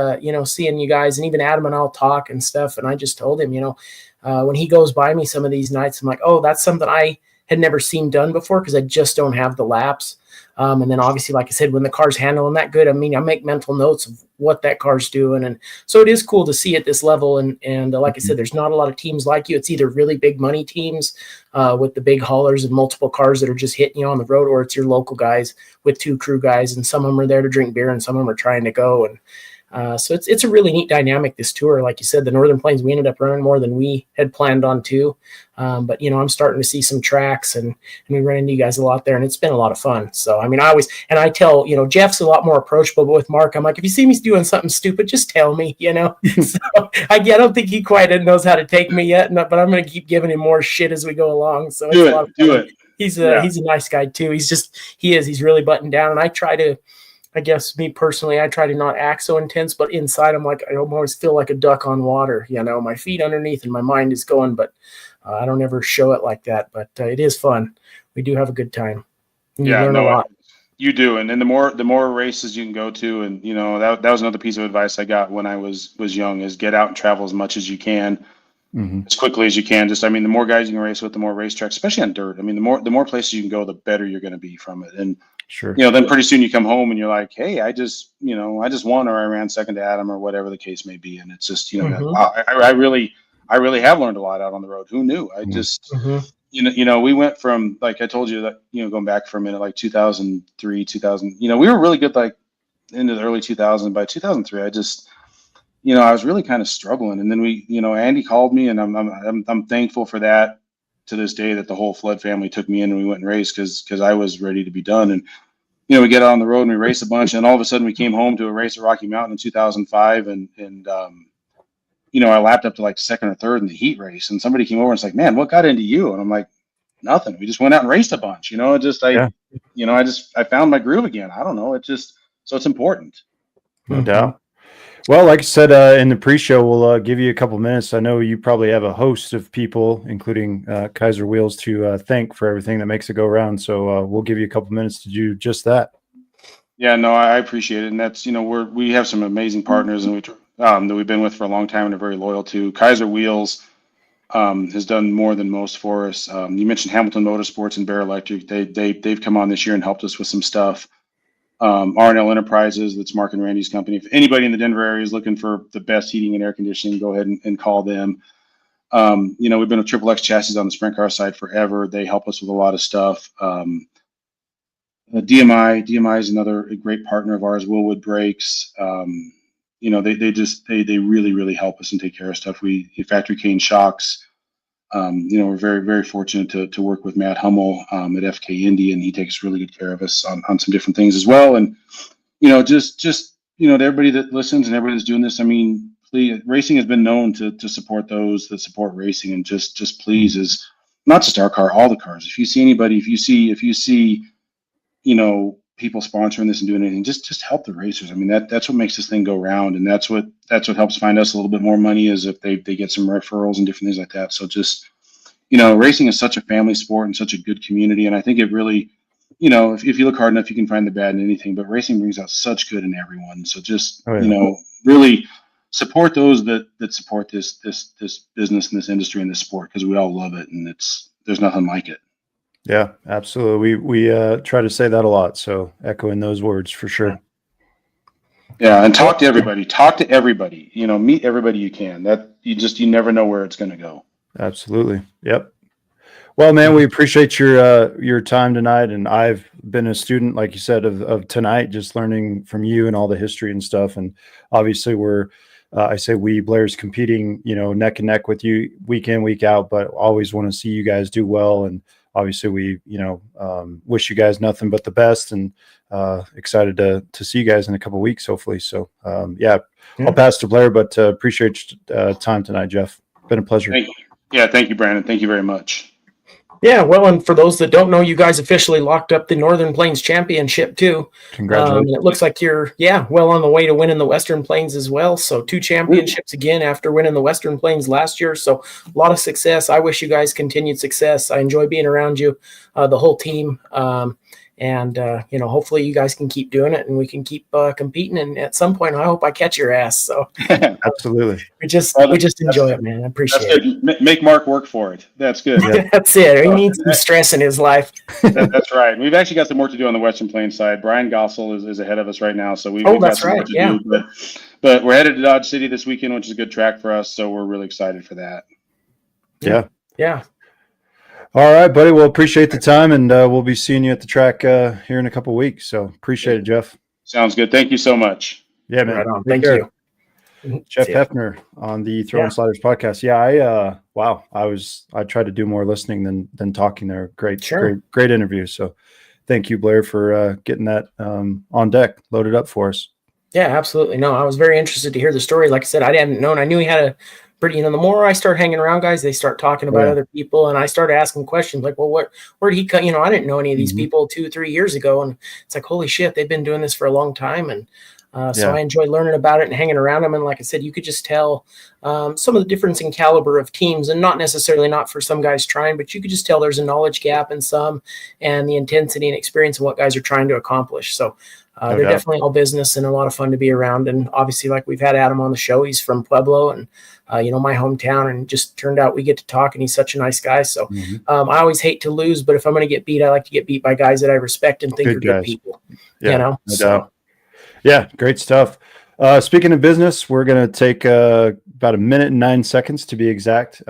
S2: seeing you guys, and even Adam and I'll talk and stuff. And I just told him, when he goes by me some of these nights, I'm like, oh, that's something I had never seen done before because I just don't have the laps. And then obviously, like I said, when the car's handling that good, I mean, I make mental notes of what that car's doing. And so it is cool to see at this level. And like I said, there's not a lot of teams like you. It's either really big money teams with the big haulers and multiple cars that are just hitting you on the road, or it's your local guys with 2 crew guys. And some of them are there to drink beer and some of them are trying to go. And so it's a really neat dynamic, this tour. Like you said, the Northern Plains, we ended up running more than we had planned on too. But, I'm starting to see some tracks and we run into you guys a lot there, and it's been a lot of fun. So, I mean, I tell, Jeff's a lot more approachable, but with Mark, I'm like, if you see me doing something stupid, just tell me, So I don't think he quite knows how to take me yet, but I'm going to keep giving him more shit as we go along. So it's a lot of fun.
S4: Do it.
S2: He's a nice guy too. He's really buttoned down, and I guess me personally, I try to not act so intense, but inside I'm like, I always feel like a duck on water, my feet underneath and my mind is going, but I don't ever show it like that, but it is fun. We do have a good time. And you learn a lot.
S4: You do. And then the more races you can go to, and that was another piece of advice I got when I was young, is get out and travel as much as you can, as quickly as you can. The more guys you can race with, the more racetracks, especially on dirt. I mean, the more places you can go, the better you're going to be from it. And
S1: sure,
S4: then pretty soon you come home and you're like, hey, I just won, or I ran second to Adam, or whatever the case may be. And it's just, I really have learned a lot out on the road. Who knew? I just, we went from, like I told you that, going back for a minute, like 2003, 2000, we were really good, like into the early 2000s. By 2003, I just, I was really kind of struggling. And then Andy called me, and I'm thankful for that to this day, that the whole Flood family took me in and we went and raced because I was ready to be done. And, we get out on the road and we race a bunch, and all of a sudden we came home to a race at Rocky Mountain in 2005. And I lapped up to like second or third in the heat race, and somebody came over and was like, man, what got into you? And I'm like, nothing. We just went out and raced a bunch, I found my groove again. I don't know. So it's important.
S1: No doubt. Well, like I said, in the pre-show, we'll give you a couple minutes. I know you probably have a host of people, including Kaiser Wheels, to thank for everything that makes it go around. So we'll give you a couple minutes to do just that.
S4: Yeah, no, I appreciate it. And that's, we have some amazing partners and that we've been with for a long time and are very loyal to. Kaiser Wheels has done more than most for us. You mentioned Hamilton Motorsports and Bear Electric. They've come on this year and helped us with some stuff. R&L Enterprises, that's Mark and Randy's company. If anybody in the Denver area is looking for the best heating and air conditioning, go ahead and call them. We've been with Triple X Chassis on the sprint car side forever. They help us with a lot of stuff. DMI is another great partner of ours. Willwood Brakes. They really, really help us and take care of stuff. Factory Cane Shocks. We're very, very fortunate to work with Matt Hummel at FK Indy, and he takes really good care of us on some different things as well. And, to everybody that listens and everybody that's doing this, I mean, please, racing has been known to support those that support racing, and just please, is not just our car, all the cars. If you see anybody, if you see, people sponsoring this and doing anything, just help the racers. I mean, that's what makes this thing go round, and that's what helps find us a little bit more money, is if they get some referrals and different things like that. So just, racing is such a family sport and such a good community, and I think it really, if you look hard enough, you can find the bad in anything, but racing brings out such good in everyone. So just, really support those that support this business and this industry and this sport, because we all love it, and there's nothing like it.
S1: Yeah, absolutely. We try to say that a lot. So echoing those words for sure.
S4: Yeah. And talk to everybody, meet everybody you can. That you never know where it's going to go. Absolutely.
S1: Yep. Well, man, we appreciate your time tonight. And I've been a student, like you said, of tonight, just learning from you and all the history and stuff. And obviously Blair's competing, neck and neck with you week in, week out, but always want to see you guys do well. And obviously we, wish you guys nothing but the best, and excited to see you guys in a couple of weeks, hopefully. So, I'll pass to Blair, but appreciate your time tonight, Jeff. Been a pleasure.
S4: Thank you. Yeah. Thank you, Brandon. Thank you very much.
S2: Yeah, well, and for those that don't know, you guys officially locked up the Northern Plains Championship too.
S1: Congratulations.
S2: It looks like you're, well on the way to winning the Western Plains as well. So 2 championships again after winning the Western Plains last year. So a lot of success. I wish you guys continued success. I enjoy being around you, the whole team. And, hopefully you guys can keep doing it and we can keep competing. And at some point, I hope I catch your ass. So
S1: Absolutely.
S2: we just enjoy it, man. I appreciate it.
S4: Make Mark work for it. That's good.
S1: Yeah.
S2: That's it. He needs some stress in his life.
S4: That's right. We've actually got some work to do on the Western Plains side. Brian Gossel is ahead of us right now. So we've got
S2: that's
S4: some
S2: right.
S4: work to do. But we're headed to Dodge City this weekend, which is a good track for us. So we're really excited for that.
S1: Yeah.
S2: Yeah.
S1: All right, buddy. Well, appreciate the time, and we'll be seeing you at the track here in a couple of weeks. So appreciate it, Jeff.
S4: Sounds good. Thank you so much.
S1: Yeah, man.
S2: Right on.
S1: Take
S2: Thank
S1: care.
S2: you.
S1: Jeff
S2: See ya.
S1: Heffner on the Throwin Sliders podcast. Yeah, I tried to do more listening than talking there. Great interview. So thank you, Blair, for getting that on deck, loaded up for us.
S2: Yeah, absolutely. No, I was very interested to hear the story. Like I said, I hadn't known. I knew he had a pretty, the more I start hanging around guys, they start talking about other people. And I started asking questions like, well, where did he come? I didn't know any of these people 2-3 years ago. And it's like, holy shit, they've been doing this for a long time. And so I enjoyed learning about it and hanging around them. And like I said, you could just tell some of the difference in caliber of teams, and not for some guys trying, but you could just tell there's a knowledge gap in some, and the intensity and experience of what guys are trying to accomplish. So they're definitely all business and a lot of fun to be around. And obviously, like we've had Adam on the show, he's from Pueblo and, my hometown, and just turned out we get to talk, and he's such a nice guy. So I always hate to lose, but if I'm going to get beat, I like to get beat by guys that I respect and think are good people,
S1: No doubt. Yeah. Great stuff. Speaking of business, we're going to take about 1 minute and 9 seconds to be exact,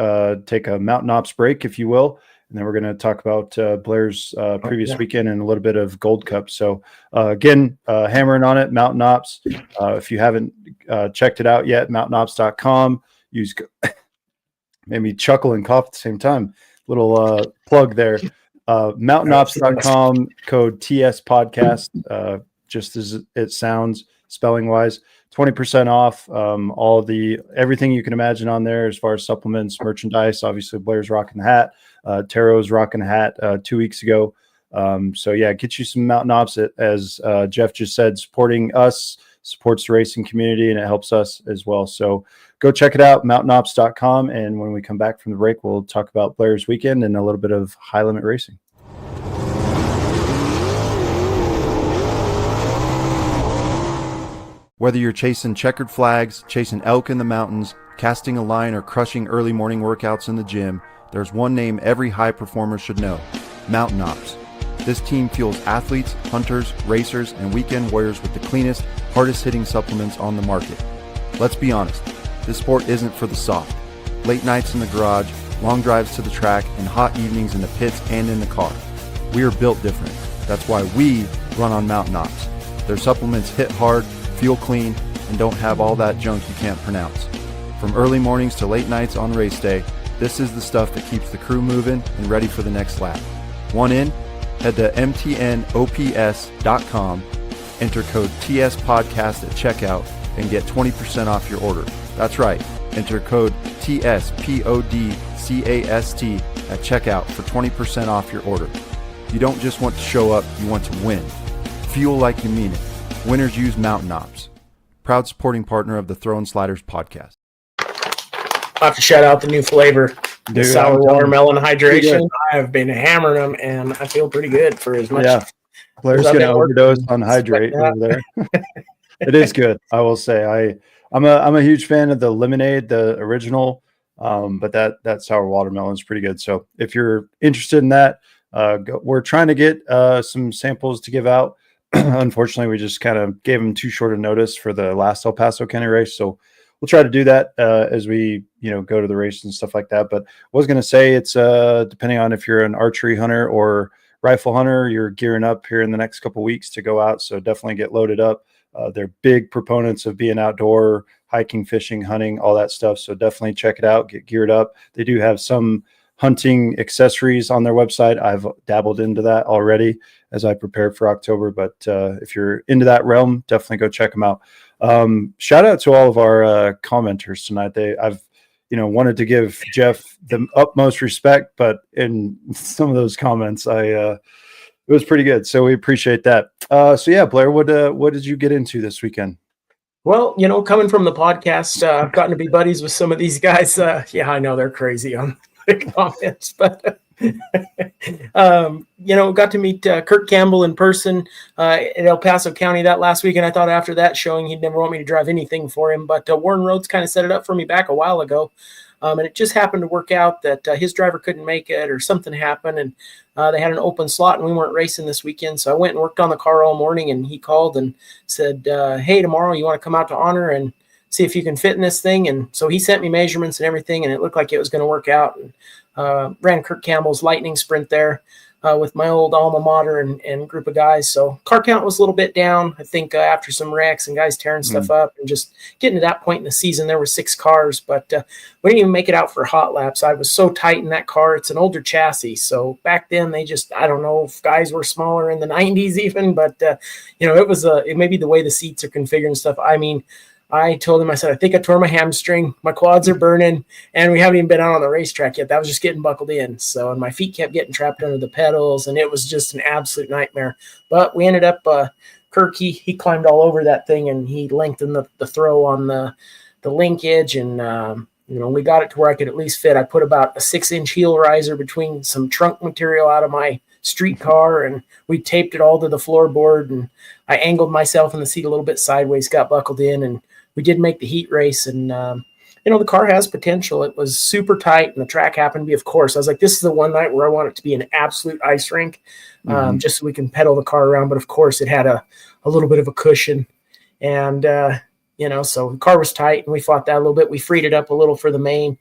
S1: take a Mountain Ops break, if you will. And then we're going to talk about Blair's previous weekend and a little bit of Gold Cup. So again, hammering on it, Mountain Ops. If you haven't checked it out yet, mountainops.com. Made me chuckle and cough at the same time. Little plug there. Mountainops.com, code TS podcast, just as it sounds, spelling wise. 20% off everything you can imagine on there as far as supplements, merchandise. Obviously, Blair's rocking the hat. Taro's rocking the hat 2 weeks ago. So yeah, get you some Mountain Ops. As Jeff just said, supporting us supports the racing community, and it helps us as well. So go check it out, mountainops.com. And when we come back from the break, we'll talk about Blair's weekend and a little bit of high limit racing. Whether you're chasing checkered flags, chasing elk in the mountains, casting a line, or crushing early morning workouts in the gym, there's one name every high performer should know: Mountain Ops. This team fuels athletes, hunters, racers, and weekend warriors with the cleanest, hardest-hitting supplements on the market. Let's be honest, this sport isn't for the soft. Late nights in the garage, long drives to the track, and hot evenings in the pits and in the car. We are built different. That's why we run on Mountain Ops. Their supplements hit hard, feel clean, and don't have all that junk you can't pronounce. From early mornings to late nights on race day, this is the stuff that keeps the crew moving and ready for the next lap. Want in? Head to mtnops.com, enter code TS podcast at checkout, and get 20% off your order. That's right, enter code TSPODCAST at checkout for 20% off your order. You don't just want to show up, you want to win. Fuel like you mean it. Winners use Mountain Ops. Proud supporting partner of the Throwin Sliders podcast.
S2: I have to shout out the new flavor, the sour watermelon hydration. I have been hammering them, and I feel pretty good for as much.
S1: Yeah, Blair's going to overdose on hydrate over there. It is good, I will say. I'm a huge fan of the lemonade, the original, but that sour watermelon is pretty good. So if you're interested in that, we're trying to get some samples to give out. Unfortunately, we just kind of gave them too short a notice for the last El Paso County race, so we'll try to do that as we go to the race and stuff like that. But I was going to say, it's depending on if you're an archery hunter or rifle hunter, you're gearing up here in the next couple of weeks to go out, so definitely get loaded up. They're big proponents of being outdoor, hiking, fishing, hunting, all that stuff, so definitely check it out, get geared up. They do have some hunting accessories on their website. I've dabbled into that already as I prepare for October, but if you're into that realm, definitely go check them out. Shout out to all of our commenters tonight. I've wanted to give Jeff the utmost respect, but in some of those comments, it was pretty good. So we appreciate that. So yeah, Blair, what did you get into this weekend?
S2: Well, coming from the podcast, I've gotten to be buddies with some of these guys. Yeah, I know they're crazy on the comments, but Got to meet Kurt Campbell in person in El Paso County that last week, and I thought after that showing he'd never want me to drive anything for him. But Warren Rhodes kind of set it up for me back a while ago, and it just happened to work out that his driver couldn't make it or something happened, and they had an open slot, and we weren't racing this weekend. So I went and worked on the car all morning, and he called and said, hey, tomorrow you want to come out to Honor and see if you can fit in this thing? And so he sent me measurements and everything, and it looked like it was going to work out. And ran Kurt Campbell's lightning sprint there with my old alma mater and group of guys. So car count was a little bit down, I think, after some wrecks and guys tearing stuff up and just getting to that point in the season. There were 6 cars, but we didn't even make it out for hot laps. I was so tight in that car. It's an older chassis. So back then they just, I don't know if guys were smaller in the 90s even, but it may be the way the seats are configured and stuff. I mean, I told him, I said, I think I tore my hamstring. My quads are burning, and we haven't even been out on the racetrack yet. That was just getting buckled in. So, and my feet kept getting trapped under the pedals, and it was just an absolute nightmare. But we ended up, Kirk, he climbed all over that thing, and he lengthened the throw on the linkage, and we got it to where I could at least fit. I put about a 6-inch heel riser between some trunk material out of my street car, and we taped it all to the floorboard, and I angled myself in the seat a little bit sideways, got buckled in, and we did make the heat race. And the car has potential. It was super tight, and the track happened to be, of course, I was like, this is the one night where I want it to be an absolute ice rink, just so we can pedal the car around. But of course it had a little bit of a cushion, and so the car was tight, and we fought that a little bit. We freed it up a little for the main,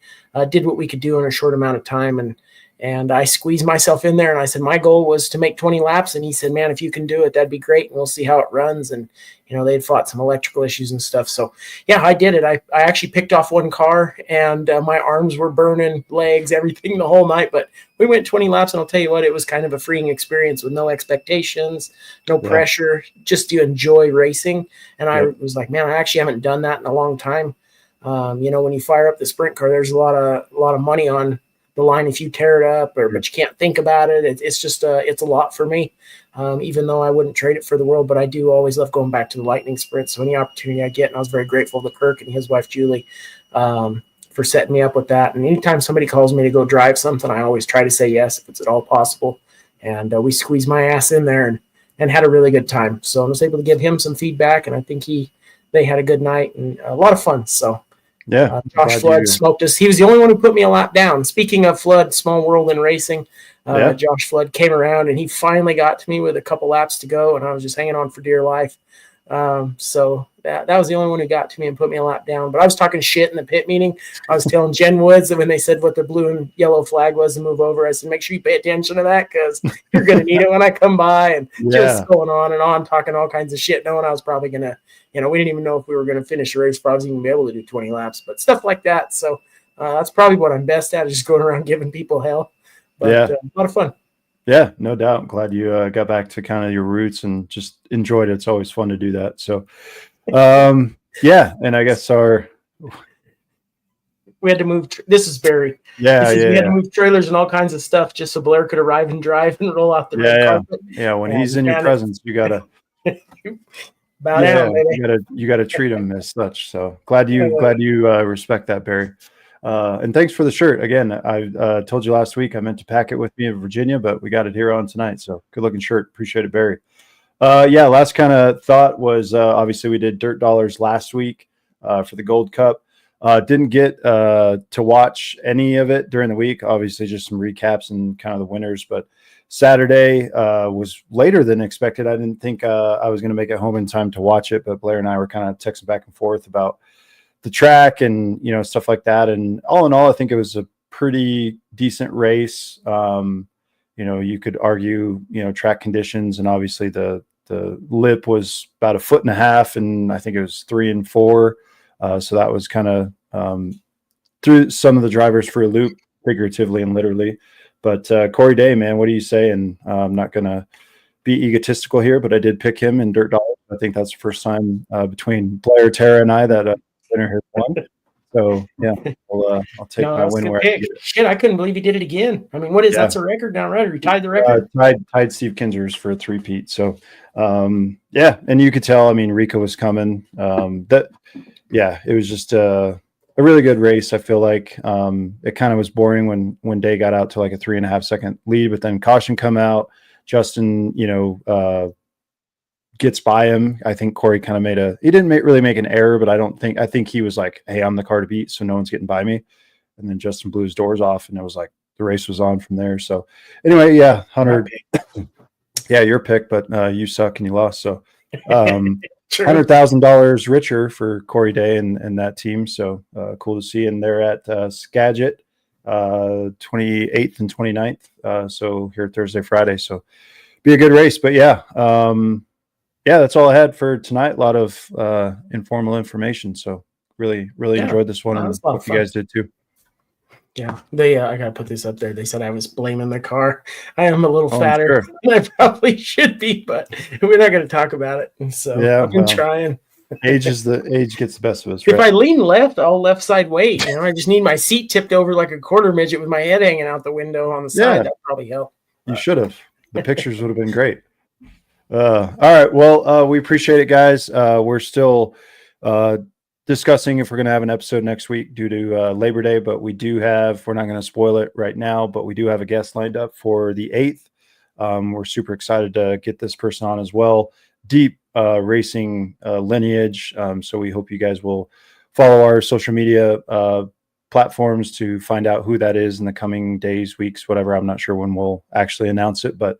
S2: did what we could do in a short amount of time, and I squeezed myself in there, and I said my goal was to make 20 laps, and he said, man, if you can do it, that'd be great, and we'll see how it runs. And they'd fought some electrical issues and stuff. So yeah, I did it. I actually picked off one car, and my arms were burning, legs, everything the whole night, but we went 20 laps, and I'll tell you what, it was kind of a freeing experience with no expectations, no pressure, just to enjoy racing. And I was like, man, I actually haven't done that in a long time. When you fire up the sprint car, there's a lot of money on the line if you tear it up, but you can't think about it. It's just it's a lot for me, even though I wouldn't trade it for the world. But I do always love going back to the lightning sprint. So any opportunity I get, and I was very grateful to Kirk and his wife Julie for setting me up with that. And anytime somebody calls me to go drive something, I always try to say yes if it's at all possible. And we squeezed my ass in there and had a really good time. So I was able to give him some feedback, and I think they had a good night and a lot of fun. So.
S1: Yeah,
S2: Josh Flood smoked us. He was the only one who put me a lap down. Speaking of Flood, small world in racing, Josh Flood came around, and he finally got to me with a couple laps to go, and I was just hanging on for dear life. So that was the only one who got to me and put me a lap down. But I was talking shit in the pit meeting. I was telling Jen Woods that when they said what the blue and yellow flag was to move over, I said, make sure you pay attention to that, because you're going to need it when I come by. And just going on, talking all kinds of shit, knowing I was probably going to, we didn't even know if we were going to finish the race, if I was even be able to do 20 laps, but stuff like that. So that's probably what I'm best at, is just going around giving people hell. But a lot of fun.
S1: Yeah, no doubt. I'm glad you got back to kind of your roots and just enjoyed it. It's always fun to do that. So, and I guess
S2: we had to move. This is Barry. We had to move trailers and all kinds of stuff just so Blair could arrive and drive and roll out the red carpet.
S1: Yeah, when he's in your presence, you gotta
S2: bow down, baby.
S1: You gotta treat him as such. So glad you respect that, Barry. And thanks for the shirt again. I told you last week I meant to pack it with me in Virginia, but we got it here on tonight. So good looking shirt. Appreciate it, Barry. Last kind of thought was obviously we did Dirt Dollars last week for the Gold Cup. Didn't get to watch any of it during the week. Obviously, just some recaps and kind of the winners. But Saturday was later than expected. I didn't think I was going to make it home in time to watch it, but Blair and I were kind of texting back and forth about the track and stuff like that. And all in all, I think it was a pretty decent race. You could argue track conditions, and obviously the lip was about 1.5 feet, and I think it was 3 and 4. So that was kind of threw some of the drivers for a loop, figuratively and literally. But Corey Day, man, what do you say? And I'm not going to be egotistical here, but I did pick him in Dirt Dollars. I think that's the first time between Blair, Tara, and I that winner has won. So yeah, I'll take my win where I get it.
S2: Shit, I couldn't believe he did it again. I mean, what is that's a record now, right? Or he tied the record?
S1: Tied Steve Kinzer's for a 3-peat. So and you could tell. I mean, Rico was coming. It was just a really good race. I feel like it kind of was boring when Day got out to like a 3.5 second lead, but then caution come out. Justin, gets by him. I think Corey kind of he didn't really make an error, but I think he was like, hey, I'm the car to beat, so no one's getting by me. And then Justin blew his doors off, and it was like the race was on from there. So anyway, yeah, Hunter, yeah, your pick, but you suck and you lost. So $100,000 richer for Corey Day and that team. So cool to see. And they're at Skagit 28th and 29th. So here Thursday, Friday. So be a good race. But yeah, that's all I had for tonight. A lot of informal information. So really enjoyed this one, and hope you guys did too.
S2: Yeah, I gotta put this up there. They said I was blaming the car. I am a little fatter
S1: sure.
S2: than I probably should be, but we're not gonna talk about it. And so I've been trying.
S1: Age gets the best of us.
S2: If I lean left, I'll left side weight. I just need my seat tipped over like a quarter midget with my head hanging out the window on the side. That probably help.
S1: You should have. The pictures would have been great. All right. Well, we appreciate it, guys. We're still discussing if we're going to have an episode next week due to Labor Day, but we're not going to spoil it right now, but we do have a guest lined up for the 8th. We're super excited to get this person on as well. Deep racing lineage. So we hope you guys will follow our social media platforms to find out who that is in the coming days, weeks, whatever. I'm not sure when we'll actually announce it, but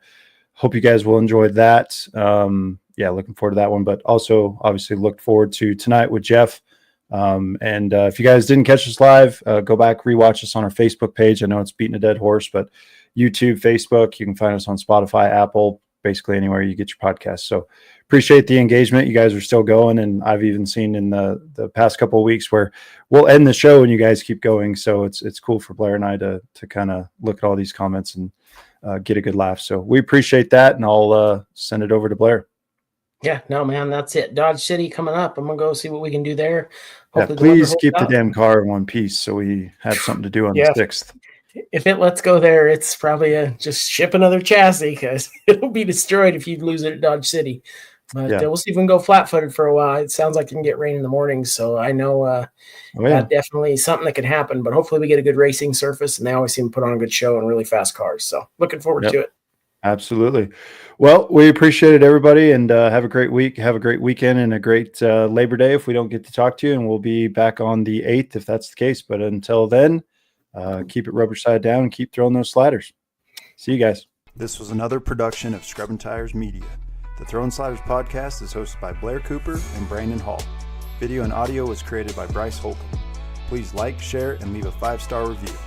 S1: hope you guys will enjoy that. Looking forward to that one, but also obviously look forward to tonight with Jeff. And if you guys didn't catch us live, go back, rewatch us on our Facebook page. I know it's beating a dead horse, but YouTube, Facebook, you can find us on Spotify, Apple, basically anywhere you get your podcasts. So appreciate the engagement. You guys are still going. And I've even seen in the past couple of weeks where we'll end the show and you guys keep going. So it's cool for Blair and I to kind of look at all these comments and get a good laugh. So we appreciate that. And I'll send it over to Blair.
S2: Yeah, no, man, that's it. Dodge City coming up. I'm going to go see what we can do there.
S1: Please keep the damn car in one piece so we have something to do on the 6th.
S2: If it lets go there, it's probably just ship another chassis because it'll be destroyed if you lose it at Dodge City. But we'll see if we can go flat-footed for a while. It sounds like it can get rain in the morning, so I know that definitely something that can happen. But hopefully we get a good racing surface, and they always seem to put on a good show and really fast cars. So looking forward to it.
S1: Absolutely. Well, we appreciate it, everybody, and have a great week. Have a great weekend and a great Labor Day if we don't get to talk to you, and we'll be back on the 8th if that's the case. But until then, keep it rubber side down and keep throwing those sliders. See you guys. This was another production of Scrubbin' Tires Media. The Throwin' Sliders podcast is hosted by Blair Cooper and Brandon Hall. Video and audio was created by Bryce Holcomb. Please like, share, and leave a 5-star review.